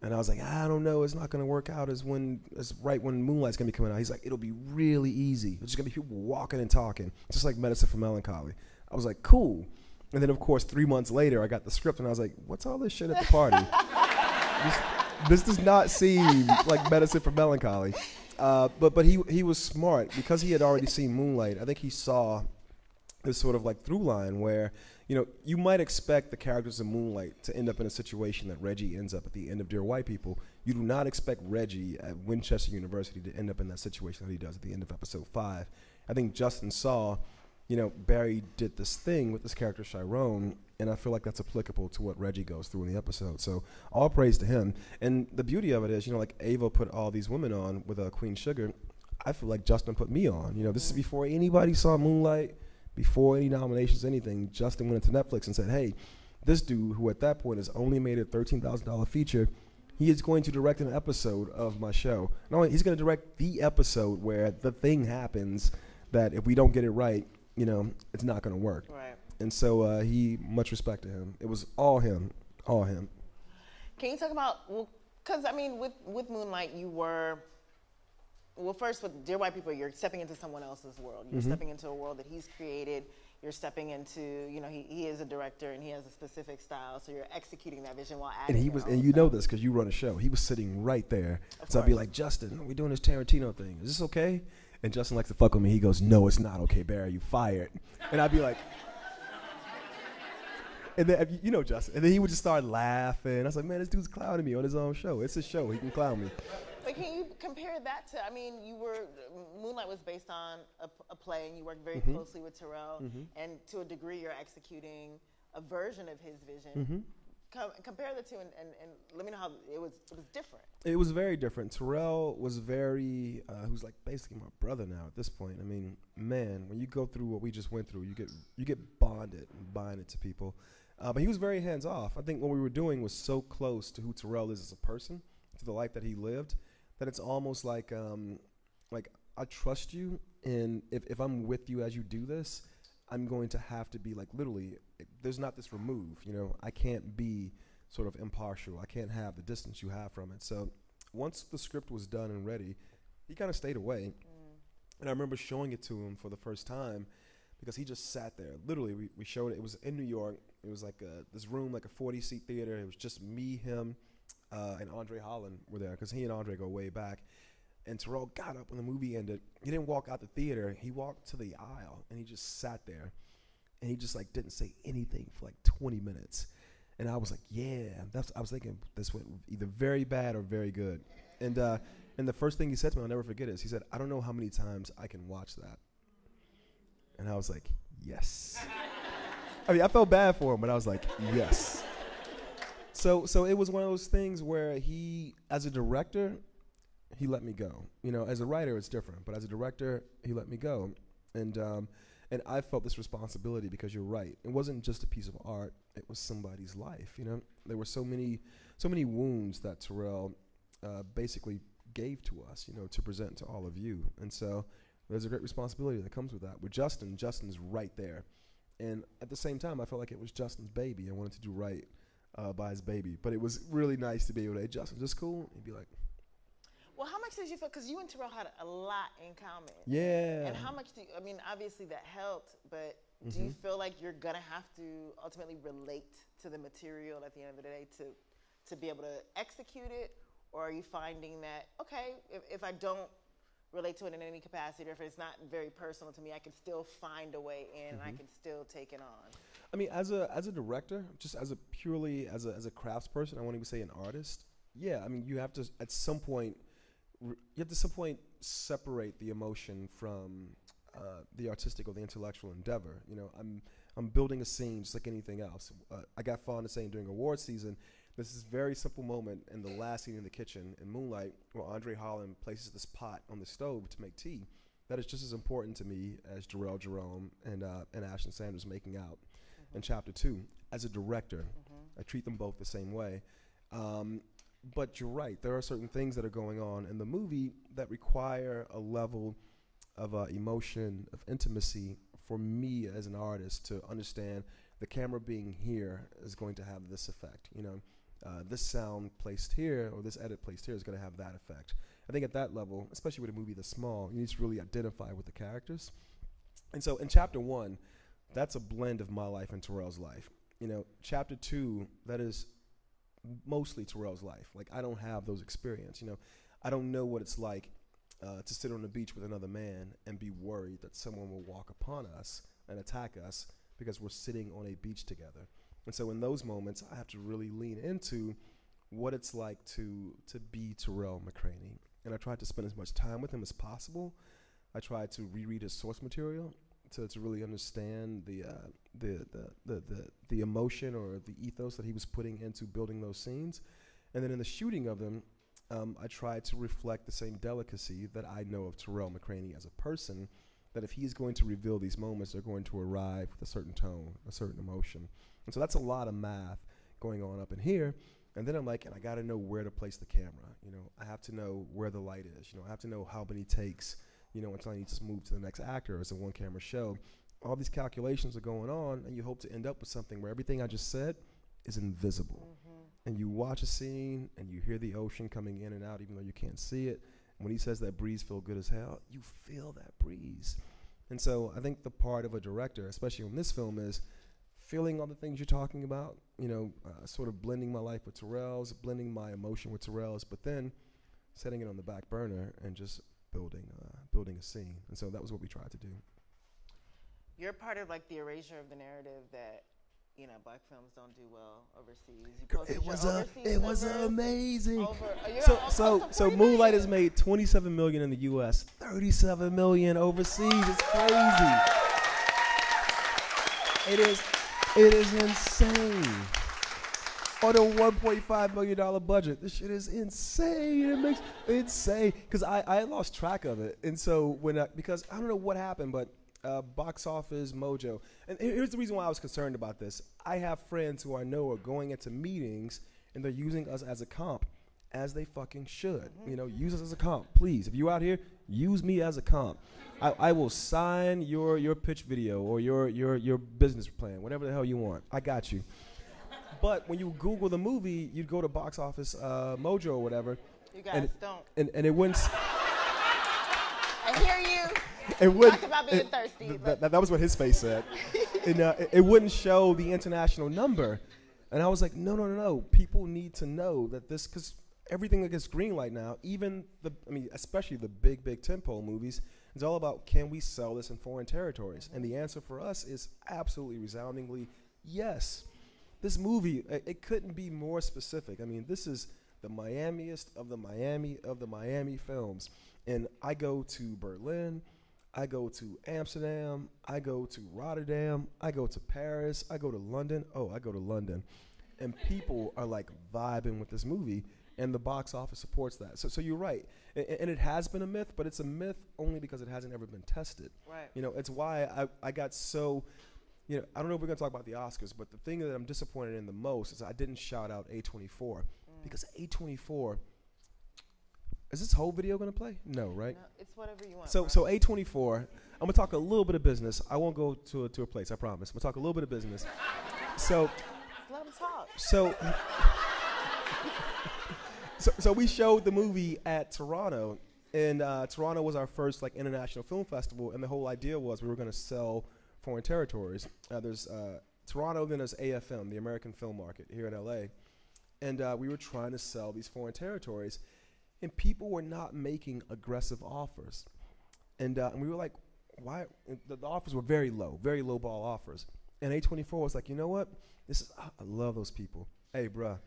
And I was like, I don't know. It's not going to work out as right when Moonlight's going to be coming out. He's like, it'll be really easy. It's just going to be people walking and talking, just like Medicine for Melancholy. I was like, cool. And then, of course, 3 months later, I got the script, and I was like, what's all this shit at the party? this does not seem like Medicine for Melancholy. But he was smart. Because he had already seen Moonlight, I think he saw this sort of like through line where, you know, you might expect the characters in Moonlight to end up in a situation that Reggie ends up at the end of Dear White People. You do not expect Reggie at Winchester University to end up in that situation that he does at the end of episode 5. I think Justin saw, you know, Barry did this thing with this character Chiron, and I feel like that's applicable to what Reggie goes through in the episode. So all praise to him. And the beauty of it is, you know, like Ava put all these women on with Queen Sugar. I feel like Justin put me on. You know, this is before anybody saw Moonlight, before any nominations, anything. Justin went into Netflix and said, hey, this dude, who at that point has only made a $13,000 feature, he is going to direct an episode of my show. Not only, he's going to direct the episode where the thing happens that if we don't get it right, you know, it's not going to work. Right. And so much respect to him. It was all him, all him. Can you talk about, well, because, I mean, with Moonlight, you were, well, first with Dear White People, you're stepping into someone else's world. You're stepping into a world that he's created. you're stepping into, you know, he is a director and he has a specific style, so you're executing that vision while adding. And you know this because you run a show. He was sitting right there, so I'd be like, Justin, we're doing this Tarantino thing. Is this okay? And Justin likes to fuck with me. He goes, no, it's not okay, Barry. You fired. And I'd be like, and then you know Justin. And then he would just start laughing. I was like, man, this dude's clowning me on his own show. It's his show. He can clown me. But can you compare that to, I mean, Moonlight was based on a play, and you worked very closely with Terrell, and to a degree you're executing a version of his vision. Compare the two and let me know how it was different. It was very different. Terrell was very, who's like basically my brother now at this point. I mean, man, when you go through what we just went through, you get bonded and binded to people. But he was very hands off. I think what we were doing was so close to who Terrell is as a person, to the life that he lived, that it's almost like I trust you, and if I'm with you as you do this, I'm going to have to be like literally, there's not this remove, you know, I can't be sort of impartial. I can't have the distance you have from it. So once the script was done and ready, he kind of stayed away. And I remember showing it to him for the first time because he just sat there. Literally, we showed it. It was in New York. It was like this room, like a 40-seat theater. It was just me, him, and Andre Holland were there because he and Andre go way back. And Terrell got up when the movie ended. He didn't walk out the theater. He walked to the aisle, and he just sat there. And he just like didn't say anything for like 20 minutes. And I was like, yeah. I was thinking this went either very bad or very good. And the first thing he said to me, I'll never forget is, he said, I don't know how many times I can watch that. And I was like, yes. I mean, I felt bad for him, but I was like, yes. So it was one of those things where he, as a director, he let me go. You know, as a writer, it's different. But as a director, he let me go. And I felt this responsibility because you're right. It wasn't just a piece of art. It was somebody's life, you know. There were so many wounds that Terrell basically gave to us, you know, to present to all of you. And so there's a great responsibility that comes with that. With Justin's right there. And at the same time, I felt like it was Justin's baby. I wanted to do right by his baby. But it was really nice to be able to, hey, Justin, this cool? He'd be like, well, how much did you feel, because you and Terrell had a lot in common. Yeah. And how much I mean, obviously that helped, but do you feel like you're going to have to ultimately relate to the material at the end of the day to be able to execute it? Or are you finding that, okay, if I don't relate to it in any capacity, or if it's not very personal to me, I can still find a way in, and I can still take it on? I mean, as a director, just as a purely as a crafts person, I won't even say an artist. Yeah, I mean, you have to at some point separate the emotion from the artistic or the intellectual endeavor. You know, I'm building a scene just like anything else. I got fond of saying during award season, there's this very simple moment in the last scene in the kitchen in Moonlight where Andre Holland places this pot on the stove to make tea. That is just as important to me as Jarrell Jerome and Ashton Sanders making out in chapter 2. As a director, I treat them both the same way. But you're right, there are certain things that are going on in the movie that require a level of emotion, of intimacy for me as an artist to understand the camera being here is going to have this effect. You know, this sound placed here or this edit placed here is going to have that effect. I think at that level, especially with a movie that's small, you need to really identify with the characters. And so in chapter 1, that's a blend of my life and Terrell's life. You know, chapter 2, that is mostly Terrell's life. Like, I don't have those experiences. You know, I don't know what it's like to sit on the beach with another man and be worried that someone will walk upon us and attack us because we're sitting on a beach together. And so in those moments, I have to really lean into what it's like to be Terrell McCraney. And I tried to spend as much time with him as possible. I tried to reread his source material to really understand the emotion or the ethos that he was putting into building those scenes. And then in the shooting of them, I tried to reflect the same delicacy that I know of Terrell McCraney as a person, that if he's going to reveal these moments, they're going to arrive with a certain tone, a certain emotion. And so that's a lot of math going on up in here. And then I'm like, and I got to know where to place the camera. You know, I have to know where the light is. You know, I have to know how many takes, you know, until I need to move to the next actor. It's a one-camera show. All these calculations are going on, and you hope to end up with something where everything I just said is invisible. And you watch a scene, and you hear the ocean coming in and out, even though you can't see it. When he says that breeze feel good as hell, you feel that breeze. And so I think the part of a director, especially on this film, is feeling all the things you're talking about, sort of blending my life with Terrell's, blending my emotion with Terrell's, but then setting it on the back burner and just building a scene. And so that was what we tried to do. You're part of like the erasure of the narrative that black films don't do well overseas. It was amazing. So Moonlight has made $27 million in the U.S., $37 million overseas. It's crazy. It is insane. On a $1.5 million budget, this shit is insane. It makes insane because I lost track of it, and so because I don't know what happened, but. Box office mojo. And here's the reason why I was concerned about this. I have friends who I know are going into meetings and they're using us as a comp, as they fucking should. Use us as a comp. Please, if you out here, use me as a comp. I will sign your pitch video or your business plan, whatever the hell you want. I got you. But when you Google the movie, you'd go to Box Office Mojo or whatever. You guys don't. And it wouldn't. I hear you. It would. Talk about being thirsty. That was what his face said. And it wouldn't show the international number. And I was like, no. People need to know that this, because everything that gets greenlight now, especially the big tentpole movies, it's all about, can we sell this in foreign territories? And the answer for us is absolutely resoundingly yes. This movie, it couldn't be more specific. This is the Miamiest of the Miami films. And I go to Berlin, I go to Amsterdam, I go to Rotterdam, I go to Paris, I go to London. I go to London. And people are like vibing with this movie, and the box office supports that. So you're right. And it has been a myth, but it's a myth only because it hasn't ever been tested. Right. It's why I got so, I don't know if we're going to talk about the Oscars, but the thing that I'm disappointed in the most is I didn't shout out A24. Because A24, is this whole video going to play? No, right? No, it's whatever you want. So A24, I'm going to talk a little bit of business. I won't go to a place, I promise. I'm going to talk a little bit of business. So let them talk. So we showed the movie at Toronto, and Toronto was our first international film festival, and the whole idea was we were going to sell foreign territories. There's Toronto, then there's AFM, the American film market here in LA, and we were trying to sell these foreign territories. And people were not making aggressive offers. And we were like, why? The offers were very low ball offers. And A24 was like, you know what? I love those people. Hey, bruh,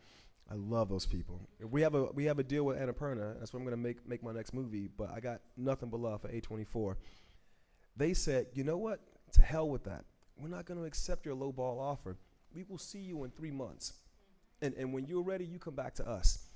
I love those people. We have a deal with Annapurna. That's what I'm going to make my next movie. But I got nothing but love for A24. They said, you know what? To hell with that. We're not going to accept your low ball offer. We will see you in 3 months. And when you're ready, you come back to us.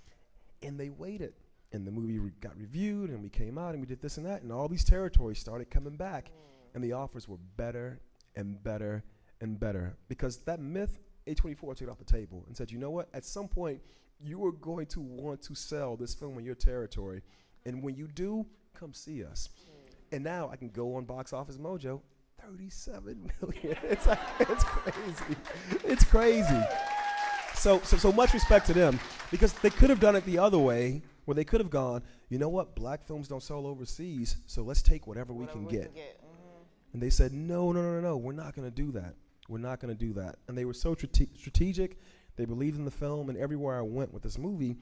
And they waited. And the movie got reviewed, and we came out, and we did this and that, and all these territories started coming back, and the offers were better and better and better. Because that myth, A24 took it off the table and said, you know what? At some point, you are going to want to sell this film in your territory, and when you do, come see us. And now I can go on Box Office Mojo, 37 million. It's crazy. It's crazy. So much respect to them, because they could have done it the other way, where they could have gone, you know what, black films don't sell overseas, so let's take whatever we can get. And they said, no, we're not going to do that. We're not going to do that. And they were so strategic. They believed in the film, and everywhere I went with this movie,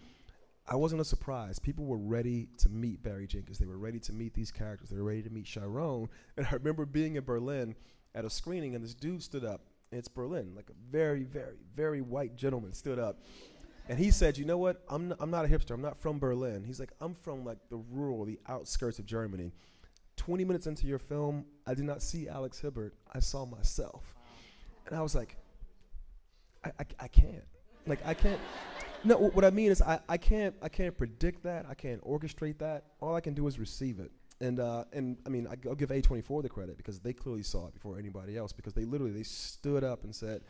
I wasn't a surprise. People were ready to meet Barry Jenkins. They were ready to meet these characters. They were ready to meet Chiron. And I remember being in Berlin at a screening, and this dude stood up. And it's Berlin, like a very, very, very white gentleman stood up. And he said, you know what, I'm not a hipster. I'm not from Berlin. He's like, I'm from the outskirts of Germany. 20 minutes into your film, I did not see Alex Hibbert. I saw myself. And I was like, I can't. I can't. No, what I mean is I can't predict that. I can't orchestrate that. All I can do is receive it. And I'll give A24 the credit, because they clearly saw it before anybody else, because they stood up and said,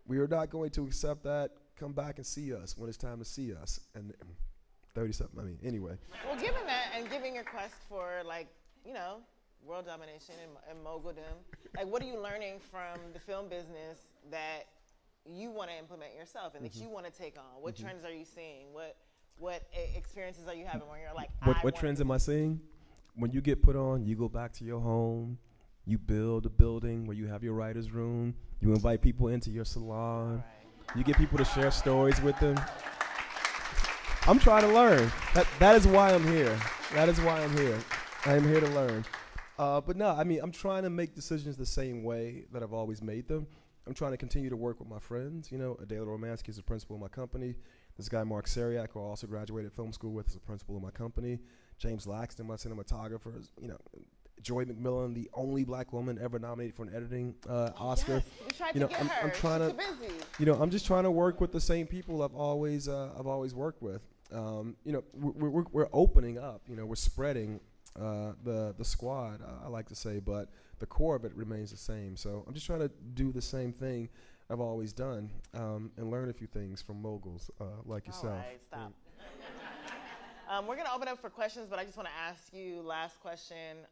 we are not going to accept that. Come back and see us when it's time to see us. And 30-something, anyway. Well, given that, and given your quest for, world domination and moguldom, what are you learning from the film business that you want to implement yourself and that you want to take on? What trends are you seeing? What experiences are you having where you're like, what trends am I seeing? When you get put on, you go back to your home, You build a building where you have your writer's room. You invite people into your salon. Right. You get people to share stories with them. I'm trying to learn. That is why I'm here. That is why I'm here. I am here to learn. But no, I mean, I'm trying to make decisions the same way that I've always made them. I'm trying to continue to work with my friends. You know, Adela Romansky is the principal of my company. This guy, Mark Sariak, who I also graduated film school with, is the principal of my company. James Laxton, my cinematographer, is, you know, Joy McMillan, the only black woman ever nominated for an editing Oscar. Yes, you tried to get her. I'm trying She's to, too busy. you know, I'm just trying to work with the same people I've always worked with. You know, we're opening up. You know, we're spreading the squad. I like to say, but the core of it remains the same. So I'm just trying to do the same thing I've always done and learn a few things from moguls like yourself. All right, stop. We're going to open up for questions, but I just want to ask you last question.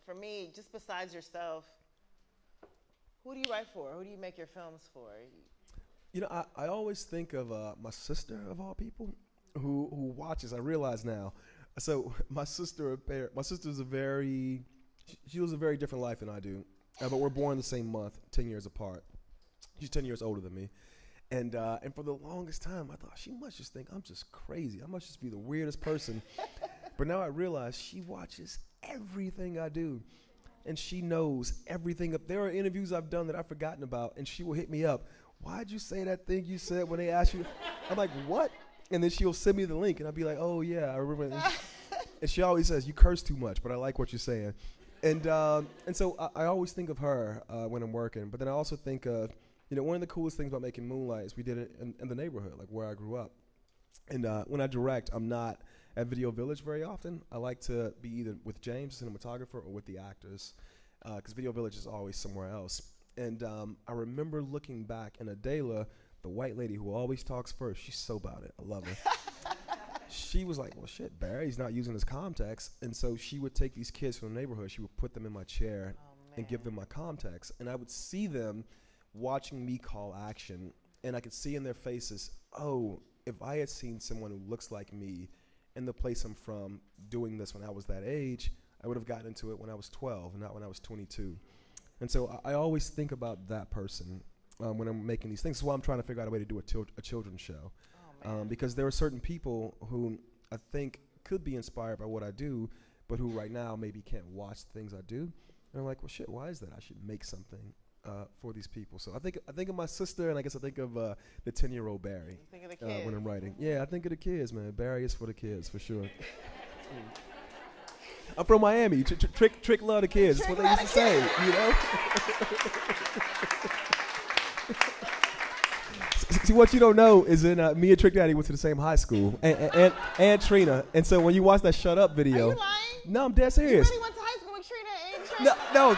For me, just besides yourself, who do you write for? Who do you make your films for? You know, I always think of my sister, of all people, who watches. I realize now. So my sister lives a very different life than I do, but we're born the same month, 10 years apart. She's 10 years older than me. And for the longest time, I thought she must just think I'm just crazy. I must just be the weirdest person. But now I realize she watches everything I do. And she knows everything. There are interviews I've done that I've forgotten about, and she will hit me up. Why'd you say that thing you said when they asked you? I'm like, what? And then she'll send me the link, and I'll be like, oh, yeah, I remember. And she always says, you curse too much, but I like what you're saying. And so I always think of her when I'm working. But then I also think of, you know, one of the coolest things about making Moonlight is we did it in the neighborhood, like where I grew up. And when I direct, I'm not at Video Village very often. I like to be either with James, the cinematographer, or with the actors, because Video Village is always somewhere else. And I remember looking back, and Adela, the white lady who always talks first, she's so about it. I love her. She was like, well, shit, Barry's not using his context. And so she would take these kids from the neighborhood. She would put them in my chair and give them my context. And I would see them watching me call action, and I could see in their faces, oh, if I had seen someone who looks like me in the place I'm from doing this when I was that age, I would have gotten into it when I was 12, not when I was 22. And so I always think about that person when I'm making these things. That's why I'm trying to figure out a way to do a children's show. Because there are certain people who I think could be inspired by what I do, but who right now maybe can't watch the things I do. And I'm like, well, shit, why is that? I should make something for these people. So I think of my sister, and I guess I think of the 10-year-old Barry when I'm writing. Yeah, I think of the kids, man. Barry is for the kids, for sure. I'm from Miami. Trick love the kids. That's what they used to say, you know? See, what you don't know is me and Trick Daddy went to the same high school, and Trina. And so when you watch that Shut Up video. Are you lying? No, I'm dead serious. You really went to high school with Trina and Trina? No,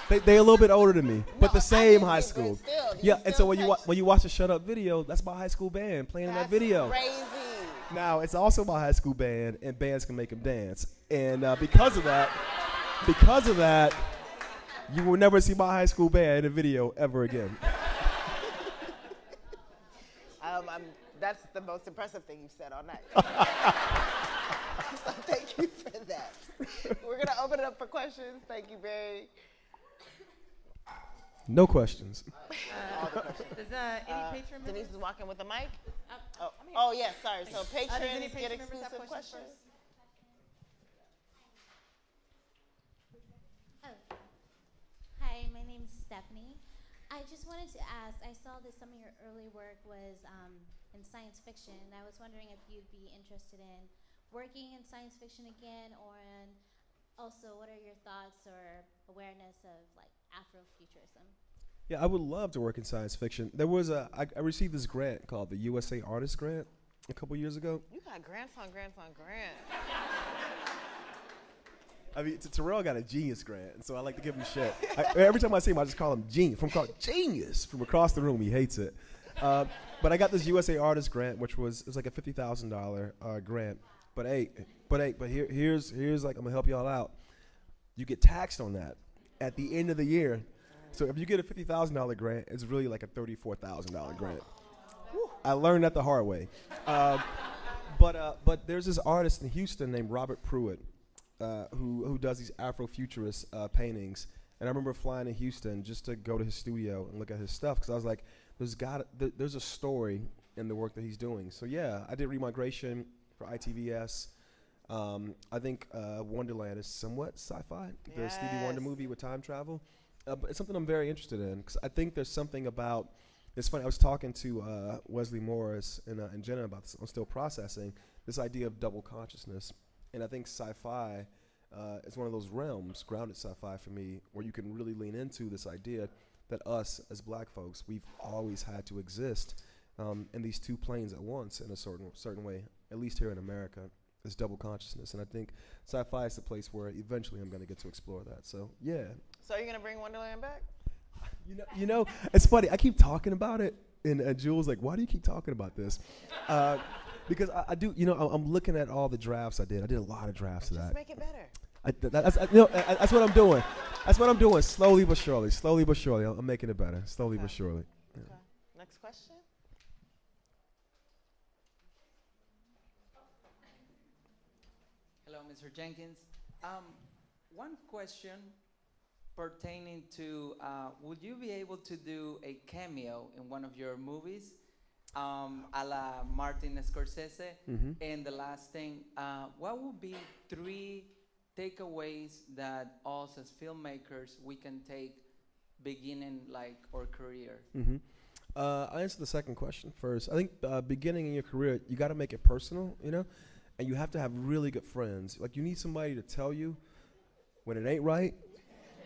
they a little bit older than me, but the same high school. Yeah, and so when you watch the Shut Up video, that's my high school band playing in that video. Crazy. Now, it's also my high school band, and bands can make them dance. And because of that, you will never see my high school band in a video ever again. That's the most impressive thing you've said all night. So thank you for that. We're going to open it up for questions. Thank you, Barry. No questions. All the questions. Does any patron member? Denise is walking with the mic. Oh, yes, sorry. So patrons get exclusive questions. Hi, my name's Stephanie. I just wanted to ask, I saw that some of your early work was in science fiction. I was wondering if you'd be interested in working in science fiction again, or in also what are your thoughts or awareness of like Afrofuturism? Yeah, I would love to work in science fiction. There was I received this grant called the USA Artist Grant a couple years ago. You got grants on grants on grants. I mean, Terrell got a genius grant, and so I like to give him shit. Every time I see him, I just call him genius. Genius from across the room. He hates it. But I got this USA Artist Grant, which was like a $50,000 grant. But here's like, I'm gonna help y'all out. You get taxed on that at the end of the year. So if you get a $50,000 grant, it's really like a $34,000 grant. I learned that the hard way. But there's this artist in Houston named Robert Pruitt. who does these Afrofuturist paintings. And I remember flying to Houston just to go to his studio and look at his stuff because I was like, there's a story in the work that he's doing. So yeah, I did Remigration for ITVS. I think Wonderland is somewhat sci-fi. Yes. The Stevie Wonder movie with time travel. But it's something I'm very interested in because I think there's something about. It's funny. I was talking to Wesley Morris and Jenna about this. I'm still processing this idea of double consciousness, and I think sci-fi is one of those realms, grounded sci-fi for me, where you can really lean into this idea that us as Black folks, we've always had to exist in these two planes at once in a certain way. At least here in America, is double consciousness, and I think sci-fi is the place where eventually I'm going to get to explore that. So yeah. So are you going to bring Wonderland back? You know, it's funny. I keep talking about it, and Jules like, why do you keep talking about this? Because I do. You know, I'm looking at all the drafts I did. I did a lot of drafts of that. Just make it better. That's what I'm doing. That's what I'm doing. Slowly but surely. Slowly but surely. I'm making it better. Slowly but surely. Yeah. Okay. Next question. Hello, Mr. Jenkins. One question pertaining to, would you be able to do a cameo in one of your movies, a la Martin Scorsese? Mm-hmm. And the last thing, what would be 3 takeaways that us as filmmakers we can take beginning like our career? Mm-hmm. I'll answer the second question first. I think beginning in your career, you got to make it personal, you know, and you have to have really good friends. Like you need somebody to tell you when it ain't right,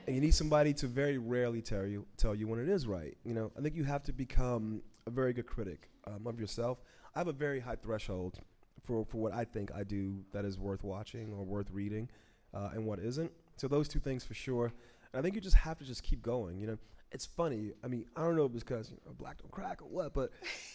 and you need somebody to very rarely tell you when it is right. You know, I think you have to become a very good critic of yourself. I have a very high threshold for what I think I do that is worth watching or worth reading, and what isn't. So those 2 things for sure. And I think you just have to just keep going. You know, it's funny. I mean, I don't know if it's because Black don't crack or what, but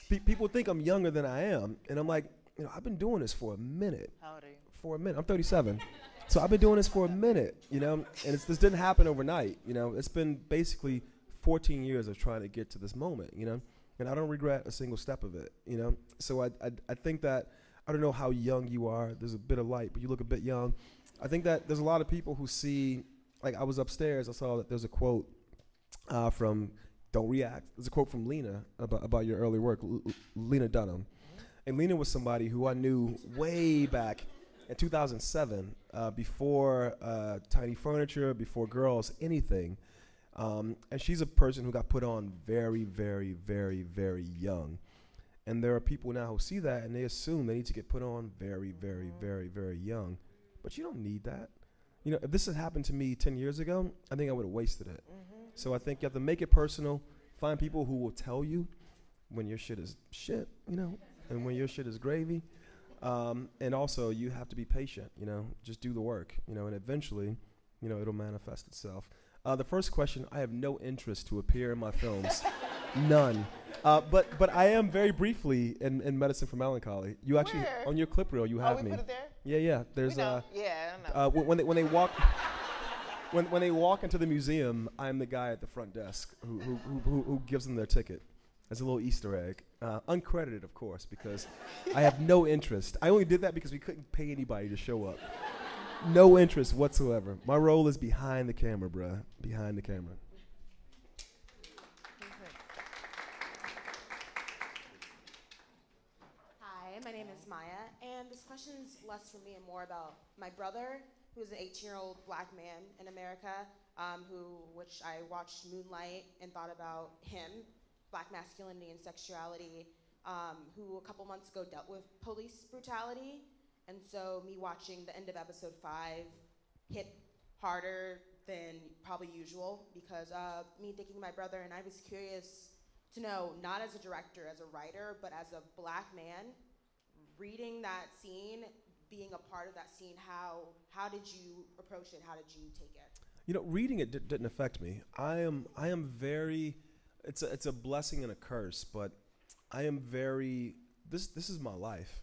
people think I'm younger than I am, and I'm like, you know, I've been doing this for a minute. How old are you? For a minute. I'm 37. So I've been doing this for a minute, you know, and this didn't happen overnight, you know. It's been basically 14 years of trying to get to this moment, you know, and I don't regret a single step of it, you know. So I think that, I don't know how young you are. There's a bit of light, but you look a bit young. I think that there's a lot of people who see, like I was upstairs, I saw that there's a quote from Don't React. There's a quote from Lena about your early work, Lena Dunham. Mm-hmm. And Lena was somebody who I knew way back in 2007, before Tiny Furniture, before Girls, anything. And she's a person who got put on very, very, very, very young. And there are people now who see that and they assume they need to get put on very, very, very, very young. But you don't need that. You know, if this had happened to me 10 years ago, I think I would have wasted it. Mm-hmm. So I think you have to make it personal, find people who will tell you when your shit is shit, you know, and when your shit is gravy. And also, you have to be patient, you know, just do the work, you know, and eventually, you know, it'll manifest itself. The first question, I have no interest to appear in my films. None. But I am very briefly in Medicine for Melancholy. You actually, Where? on your clip reel, you have we me. Put it there? Yeah. There's yeah, I know. when they walk when they walk into the museum, I'm the guy at the front desk who gives them their ticket. As a little Easter egg. Uncredited, of course, because I have no interest. I only did that because we couldn't pay anybody to show up. No interest whatsoever. My role is behind the camera, bruh. Behind the camera. Hi, my name is Maya, and this question is less for me and more about my brother, who is an 18-year-old Black man in America, which I watched Moonlight and thought about him, Black masculinity and sexuality, who a couple months ago dealt with police brutality. And so me watching the end of episode 5 hit harder than probably usual because me thinking my brother, and I was curious to know, not as a director, as a writer, but as a Black man, reading that scene, being a part of that scene, how did you approach it? How did you take it? You know, reading it didn't affect me. I am very. It's a blessing and a curse, but I am very. This is my life.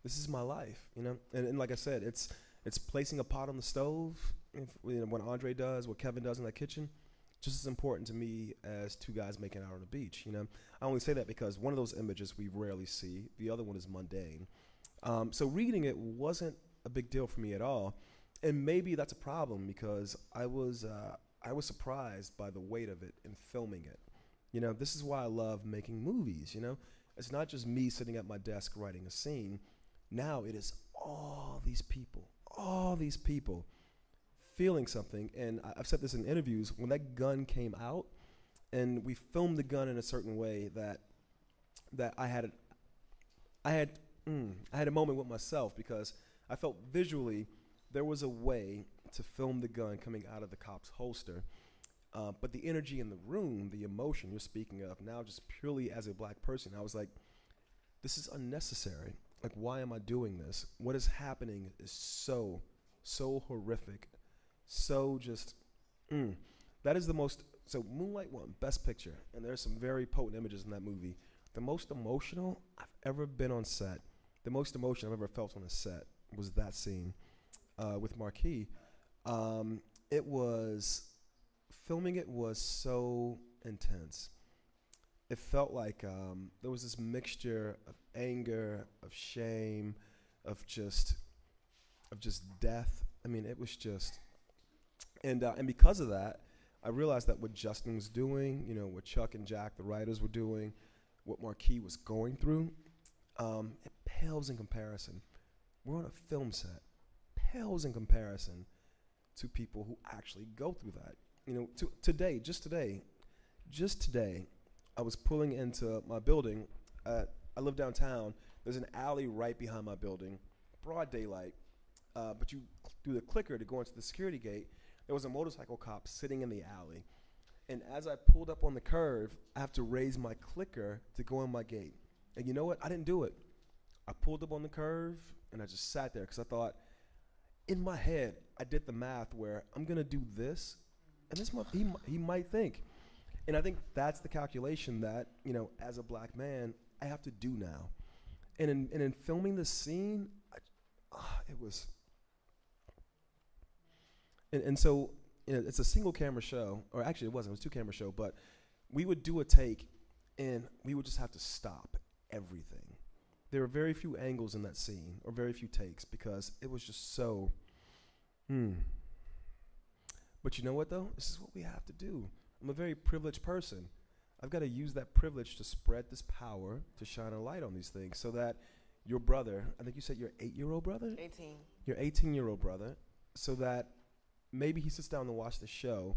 This is my life, you know. And like I said, it's placing a pot on the stove. When Andre does, what Kevin does in that kitchen, just as important to me as 2 guys making out on the beach. You know, I only say that because one of those images we rarely see. The other one is mundane. So reading it wasn't a big deal for me at all. and maybe that's a problem because I was surprised by the weight of it in filming it. You know, this is why I love making movies. You know, it's not just me sitting at my desk writing a scene. Now it is all these people feeling something. And I've said this in interviews, when that gun came out and we filmed the gun in a certain way that I had a moment with myself because I felt visually there was a way to film the gun coming out of the cop's holster. But the energy in the room, the emotion you're speaking of now, just purely as a black person, I was like, this is unnecessary. Like, why am I doing this? What is happening is so horrific. So just, that is the most, so Moonlight won Best Picture, and there's some very potent images in that movie. The most emotional I've ever been on set, the most emotion I've ever felt on a set was that scene with Marquis. Filming it was so intense. It felt like there was this mixture of anger, of shame, of just death. I mean, it was just, and because of that, I realized that what Justin was doing, you know, what Chuck and Jack, the writers, were doing, what Marquis was going through, it pales in comparison. We're on a film set, pales in comparison to people who actually go through that. You know, just today, I was pulling into my building. I live downtown. There's an alley right behind my building, broad daylight. But you do the clicker to go into the security gate. There was a motorcycle cop sitting in the alley. And as I pulled up on the curve, I have to raise my clicker to go in my gate. And you know what? I didn't do it. I pulled up on the curve, and I just sat there because I thought, in my head, I did the math where I'm going to do this, and this he might think. And I think that's the calculation that, you know, as a black man, I have to do now. And in filming this scene, it was... And so, you know, it's a single camera show, or actually it was 2-camera show, but we would do a take and we would just have to stop everything. There were very few angles in that scene, or very few takes, because it was just so, But you know what though? This is what we have to do. I'm a very privileged person. I've got to use that privilege to spread this power, to shine a light on these things, so that your brother, I think you said your 8-year-old brother? 18. Your 18-year-old brother, so that maybe he sits down to watch the show,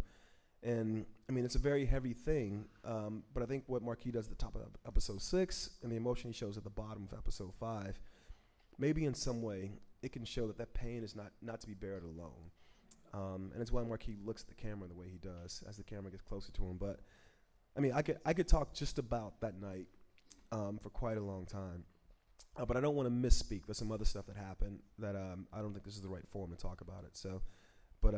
and I mean, it's a very heavy thing, but I think what Marquis does at the top of episode 6 and the emotion he shows at the bottom of episode 5, maybe in some way it can show that pain is not to be bared alone, and it's why Marquis looks at the camera the way he does as the camera gets closer to him. But I mean, I could talk just about that night for quite a long time, but I don't want to misspeak. There's some other stuff that happened that I don't think this is the right forum to talk about it. So. But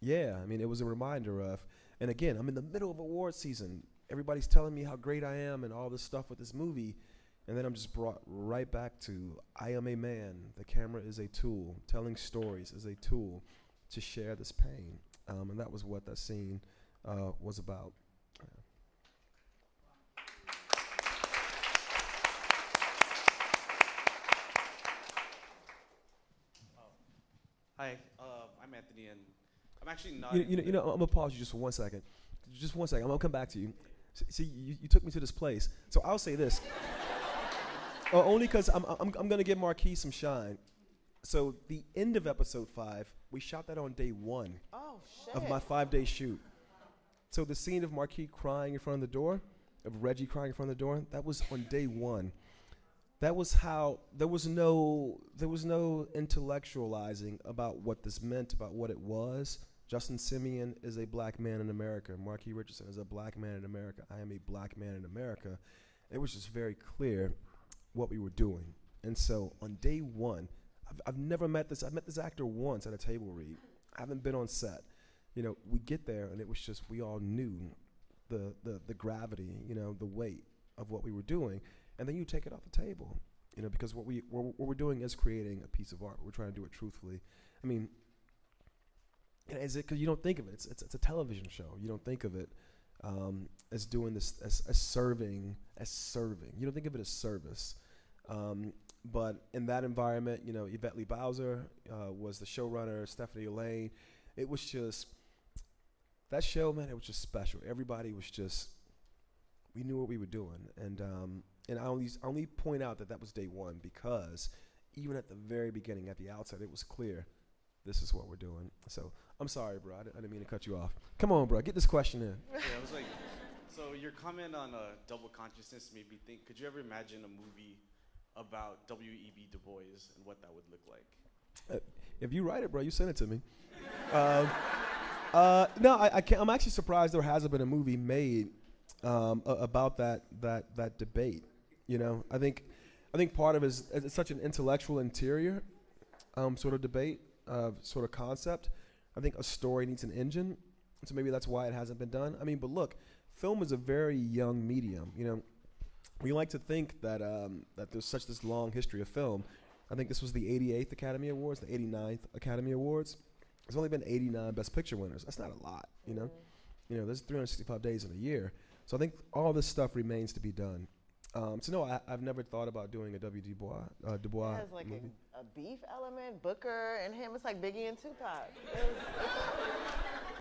yeah, I mean, it was a reminder of, and again, I'm in the middle of award season. Everybody's telling me how great I am and all this stuff with this movie, and then I'm just brought right back to, I am a man. The camera is a tool. Telling stories is a tool to share this pain, and that was what that scene was about. Hi, I'm Anthony, and I'm actually not. You know, I'm gonna pause you just for 1 second. Just 1 second. I'm gonna come back to you. See, you took me to this place, so I'll say this. Only because I'm gonna give Marquis some shine. So the end of episode 5, we shot that on day 1 of my 5-day shoot. So the scene of Marquis crying in front of the door, of Reggie crying in front of the door, that was on day 1. That was how there was no intellectualizing about what this meant, about what it was. Justin Simeon is a black man in America. Marquis Richardson is a black man in America. I am a black man in America. It was just very clear what we were doing. And so on day 1, I've never met this. I met this actor once at a table read. I haven't been on set. You know, we get there and it was just, we all knew the gravity, you know, the weight of what we were doing. And then you take it off the table, you know, because what we're doing is creating a piece of art. We're trying to do it truthfully. I mean, is it because you don't think of it? It's a television show. You don't think of it as doing this as serving. You don't think of it as service. But in that environment, you know, Yvette Lee Bowser was the showrunner, Stephanie Elaine. It was just, that show, man, it was just special. Everybody was just, we knew what we were doing. And I only point out that was day one because even at the very beginning, at the outset, it was clear this is what we're doing. So I'm sorry, bro. I didn't mean to cut you off. Come on, bro. Get this question in. Yeah, I was like, so your comment on double consciousness made me think, could you ever imagine a movie about W.E.B. Du Bois and what that would look like? If you write it, bro, you send it to me. No, I can't. I'm actually surprised there hasn't been a movie made about that debate. You know, I think part of it is it's such an intellectual interior sort of debate, sort of concept. I think a story needs an engine, so maybe that's why it hasn't been done. I mean, but look, film is a very young medium. You know, we like to think that that there's such this long history of film. I think this was the 88th Academy Awards, the 89th Academy Awards. There's only been 89 Best Picture winners. That's not a lot, you know. You know, there's 365 days in a year. So I think all this stuff remains to be done. So no, I've never thought about doing a W. Du Bois It has like movie. a beef element, Booker and him. It's like Biggie and Tupac.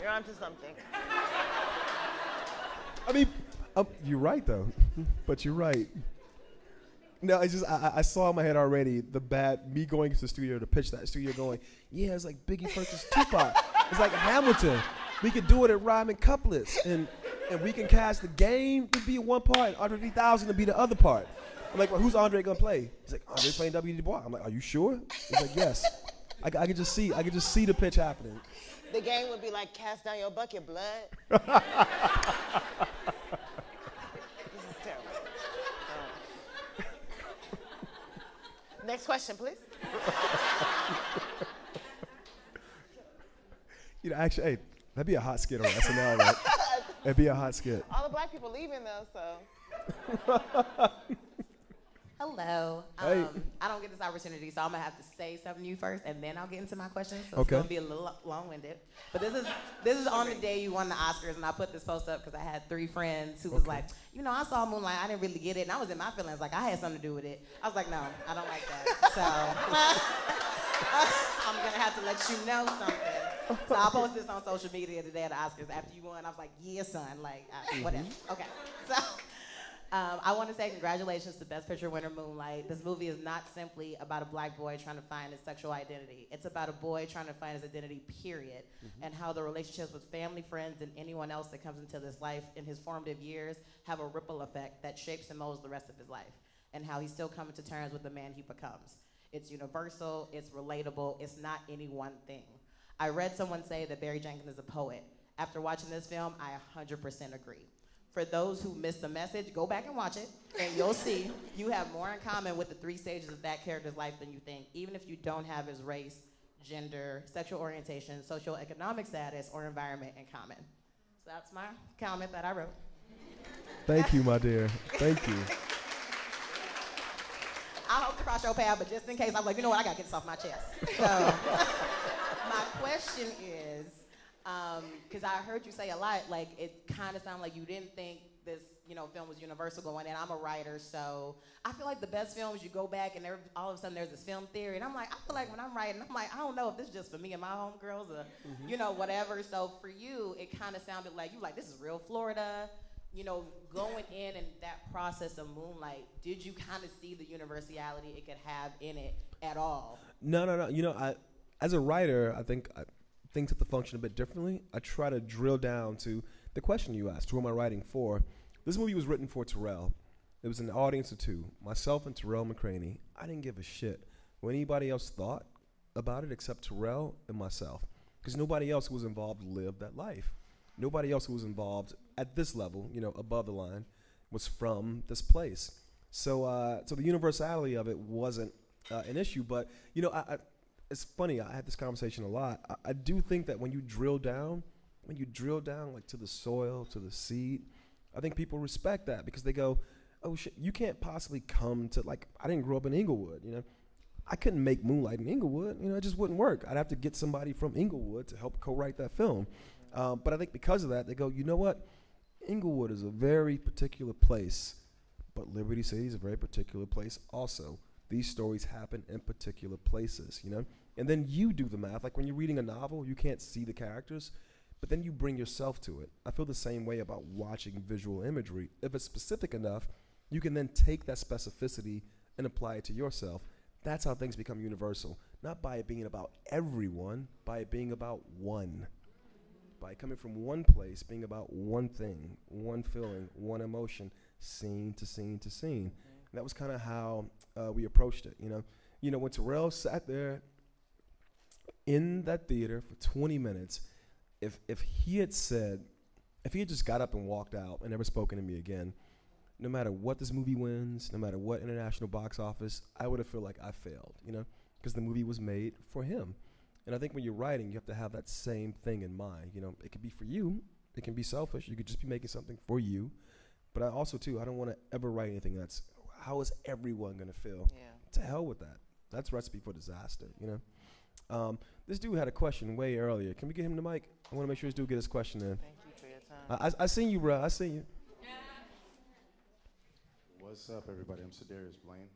You're onto something. I mean, you're right though, but you're right. No, it's just I saw in my head already me going to the studio to pitch that studio going, yeah, it's like Biggie versus Tupac. It's like Hamilton. We could do it at rhyming couplets, and we can cast the Game to be one part, and Andre 3000 to be the other part. I'm like, well, who's Andre gonna play? He's like, Andre playing W. Du Bois. I'm like, are you sure? He's like, yes. I could just see the pitch happening. The Game would be like, cast down your bucket, blood. This is terrible. Next question, please. You know, actually, hey, that'd be a hot skit on SNL, right? That'd be a hot skit. All the black people leaving though, so. Hello. Hey. I don't get this opportunity, so I'm gonna have to say something to you first, and then I'll get into my questions. So Okay. It's gonna be a little long-winded. But this is on the day you won the Oscars, and I put this post up because I had 3 friends who was like, you know, I saw Moonlight, I didn't really get it, and I was in my feelings, like I had something to do with it. I was like, no, I don't like that. So I'm gonna have to let you know something. So I posted this on social media the day of the Oscars after you won. I was like, yeah, son, like whatever. Okay. So. I want to say congratulations to Best Picture winner Moonlight. This movie is not simply about a black boy trying to find his sexual identity. It's about a boy trying to find his identity, period, and how the relationships with family, friends, and anyone else that comes into this life in his formative years have a ripple effect that shapes and molds the rest of his life, and how he's still coming to terms with the man he becomes. It's universal, it's relatable, it's not any one thing. I read someone say that Barry Jenkins is a poet. After watching this film, I 100% agree. For those who missed the message, go back and watch it, and you'll see you have more in common with the 3 stages of that character's life than you think, even if you don't have his race, gender, sexual orientation, socioeconomic status, or environment in common. So that's my comment that I wrote. Thank you, my dear. Thank you. I hope to cross your path, but just in case, I'm like, you know what, I gotta get this off my chest. So my question is, because I heard you say a lot, like it kind of sounded like you didn't think this, you know, film was universal going in. I'm a writer, so I feel like the best films, you go back and all of a sudden there's this film theory, and I'm like, I feel like when I'm writing, I'm like, I don't know if this is just for me and my homegirls or, you know, whatever. So for you, it kind of sounded like you like, this is real Florida. You know, going in and that process of Moonlight, did you kind of see the universality it could have in it at all? No. You know, as a writer, I think things have to function a bit differently. I try to drill down to the question you asked, who am I writing for? This movie was written for Terrell. It was an audience of 2, myself and Terrell McCraney. I didn't give a shit what anybody else thought about it except Terrell and myself, because nobody else who was involved lived that life. Nobody else who was involved at this level, you know, above the line, was from this place. So the universality of it wasn't an issue. But, you know, it's funny, I had this conversation a lot. I do think that when you drill down like to the soil, to the seed, I think people respect that because they go, oh shit, you can't possibly come to, like, I didn't grow up in Inglewood, you know. I couldn't make Moonlight in Inglewood, you know, it just wouldn't work. I'd have to get somebody from Inglewood to help co-write that film. But I think because of that, they go, you know what? Inglewood is a very particular place but Liberty City is a very particular place also. These stories happen in particular places, you know? And then you do the math. Like when you're reading a novel, you can't see the characters, but then you bring yourself to it. I feel the same way about watching visual imagery. If it's specific enough, you can then take that specificity and apply it to yourself. That's how things become universal. Not by it being about everyone, by it being about one. By coming from one place, being about one thing, one feeling, one emotion, scene to scene to scene. That was kind of how we approached it, you know. You know, when Terrell sat there in that theater for 20 minutes, if he had just got up and walked out and never spoken to me again, no matter what this movie wins, no matter what international box office, I would have felt like I failed, you know, because the movie was made for him. And I think when you're writing, you have to have that same thing in mind. You know, it can be for you, it can be selfish. You could just be making something for you. But I also, too, I don't want to ever write anything that's, how is everyone going to feel? Yeah. To hell with that. That's recipe for disaster, you know. This dude had a question way earlier. Can we get him the mic? I want to make sure this dude get his question in. Thank you for your time. I seen you, bro. I seen you. What's up, everybody? I'm Sedarius Blaine.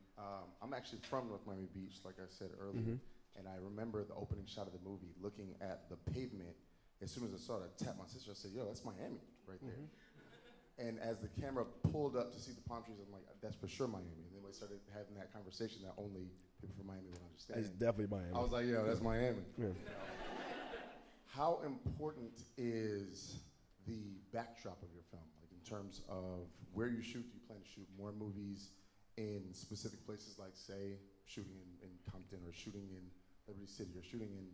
I'm actually from North Miami Beach, like I said earlier. And I remember the opening shot of the movie, looking at the pavement. As soon as I saw it, I tapped my sister. I said, yo, that's Miami right there. And as the camera pulled up to see the palm trees, I'm like, that's for sure Miami. And then we started having that conversation that only people from Miami would understand. It's definitely Miami. I was like, yo, that's Miami. Yeah. How important is the backdrop of your film? Like in terms of where you shoot, do you plan to shoot more movies in specific places like, say, shooting in Compton or shooting in Liberty City or shooting in,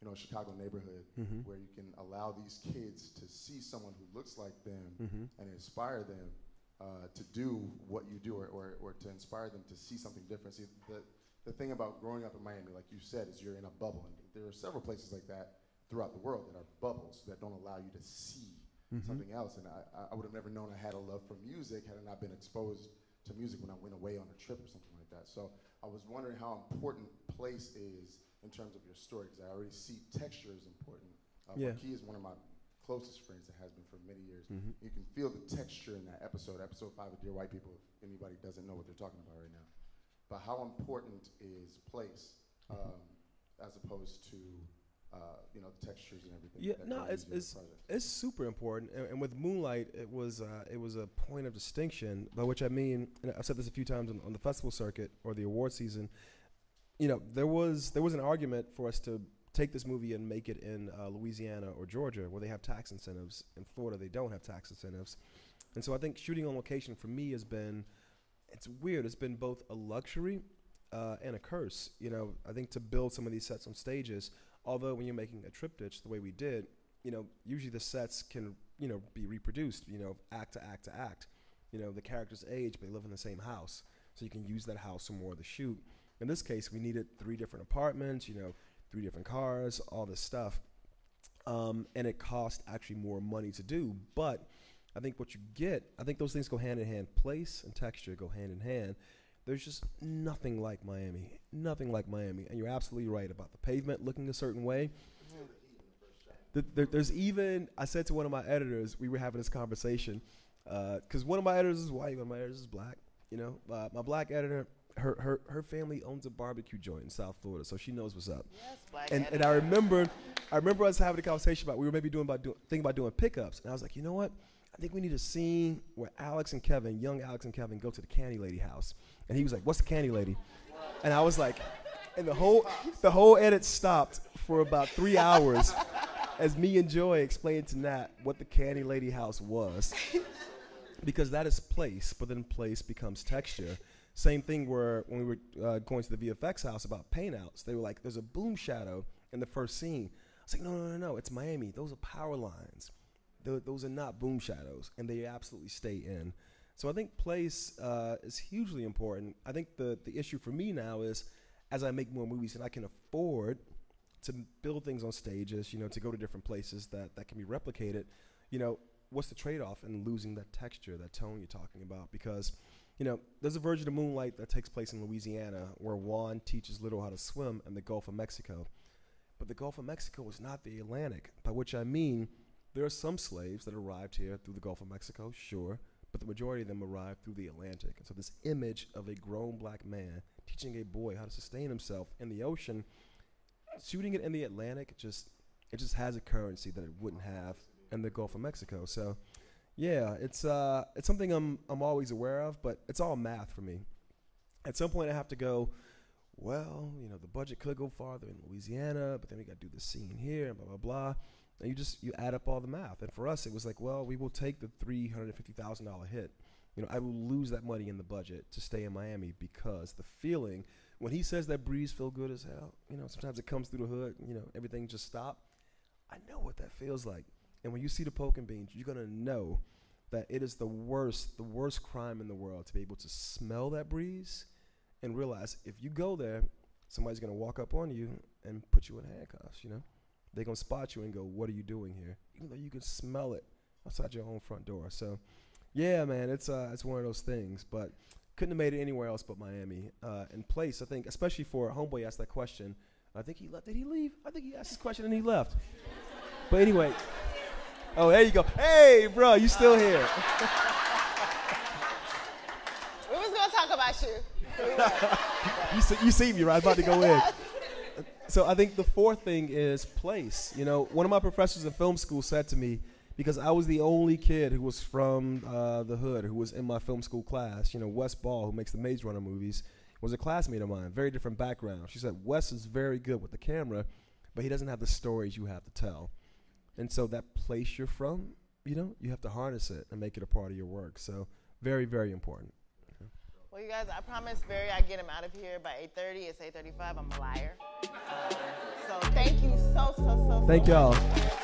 you know, Chicago neighborhood where you can allow these kids to see someone who looks like them and inspire them to do what you do or to inspire them to see something different. See, the thing about growing up in Miami, like you said, is you're in a bubble. And there are several places like that throughout the world that are bubbles that don't allow you to see something else. And I would have never known I had a love for music had I not been exposed to music when I went away on a trip or something like that. So I was wondering how important place is in terms of your story, because I already see texture is important. Marquis is one of my closest friends that has been for many years. You can feel the texture in that episode 5 of Dear White People, if anybody doesn't know what they're talking about right now. But how important is place as opposed to you know, the textures and everything? Yeah, no, it's super important. And with Moonlight, it was a point of distinction, by which I mean, and I've said this a few times on the festival circuit or the award season. You know, there was an argument for us to take this movie and make it in Louisiana or Georgia, where they have tax incentives. In Florida, they don't have tax incentives. And so I think shooting on location for me has been, it's weird. It's been both a luxury and a curse. You know, I think to build some of these sets on stages, although when you're making a triptych the way we did, you know, usually the sets can, you know, be reproduced, you know, act to act to act. You know, the characters age, but they live in the same house. So you can use that house for more of the shoot. In this case, we needed 3 different apartments, you know, 3 different cars, all this stuff. And it cost actually more money to do. But I think what you get, I think those things go hand in hand. Place and texture go hand in hand. There's just nothing like Miami. Nothing like Miami. And you're absolutely right about the pavement looking a certain way. There's even, I said to one of my editors, we were having this conversation, because one of my editors is white, one of my editors is black. You know, my black editor, her family owns a barbecue joint in South Florida, so she knows what's up. Yes, black And I remember us having a conversation about, we were maybe thinking about doing pickups, and I was like, you know what? I think we need a scene where Alex and Kevin, young Alex and Kevin, go to the Candy Lady house. And he was like, what's the Candy Lady? And I was like, and the whole edit stopped for about 3 hours as me and Joy explained to Nat what the Candy Lady house was. Because that is place, but then place becomes texture. Same thing where when we were going to the VFX house about paint outs, they were like, there's a boom shadow in the first scene. I was like, no, it's Miami. Those are power lines. Those are not boom shadows, and they absolutely stay in. So I think place is hugely important. I think the issue for me now is, as I make more movies and I can afford to build things on stages, you know, to go to different places that can be replicated, you know, what's the trade-off in losing that texture, that tone you're talking about? Because, you know, there's a version of Moonlight that takes place in Louisiana where Juan teaches Little how to swim in the Gulf of Mexico. But the Gulf of Mexico is not the Atlantic, by which I mean there are some slaves that arrived here through the Gulf of Mexico, sure, but the majority of them arrive through the Atlantic. And so this image of a grown black man teaching a boy how to sustain himself in the ocean, shooting it in the Atlantic, it just has a currency that it wouldn't have in the Gulf of Mexico. So, yeah, it's something I'm always aware of, but it's all math for me. At some point, I have to go, well, the budget could go farther in Louisiana, but then we got to do this scene here, and blah, blah, blah. And you add up all the math. And for us, it was like, well, we will take the $350,000 hit. I will lose that money in the budget to stay in Miami because the feeling, when he says that breeze feel good as hell, sometimes it comes through the hood, everything just stopped. I know what that feels like. And when you see the poke and beans, you're going to know that it is the worst crime in the world to be able to smell that breeze and realize if you go there, somebody's going to walk up on you and put you in handcuffs, They're going to spot you and go, what are you doing here? Even though you can smell it outside your own front door. So, yeah, man, it's one of those things. But couldn't have made it anywhere else but Miami. In place, I think, especially for Homeboy asked that question. I think he left. Did he leave? I think he asked this question and he left. But anyway. Oh, there you go. Hey, bro, you still here. We was going to talk about you. You see me, right? I'm about to go in. So I think the fourth thing is place. One of my professors in film school said to me, because I was the only kid who was from the hood, who was in my film school class, Wes Ball, who makes the Maze Runner movies, was a classmate of mine, very different background. She said, Wes is very good with the camera, but he doesn't have the stories you have to tell. And so that place you're from, you have to harness it and make it a part of your work. So very, very important. Well, you guys, I promised Barry I'd get him out of here by 8:30. It's 8:35. I'm a liar. So thank you so Thank y'all. much.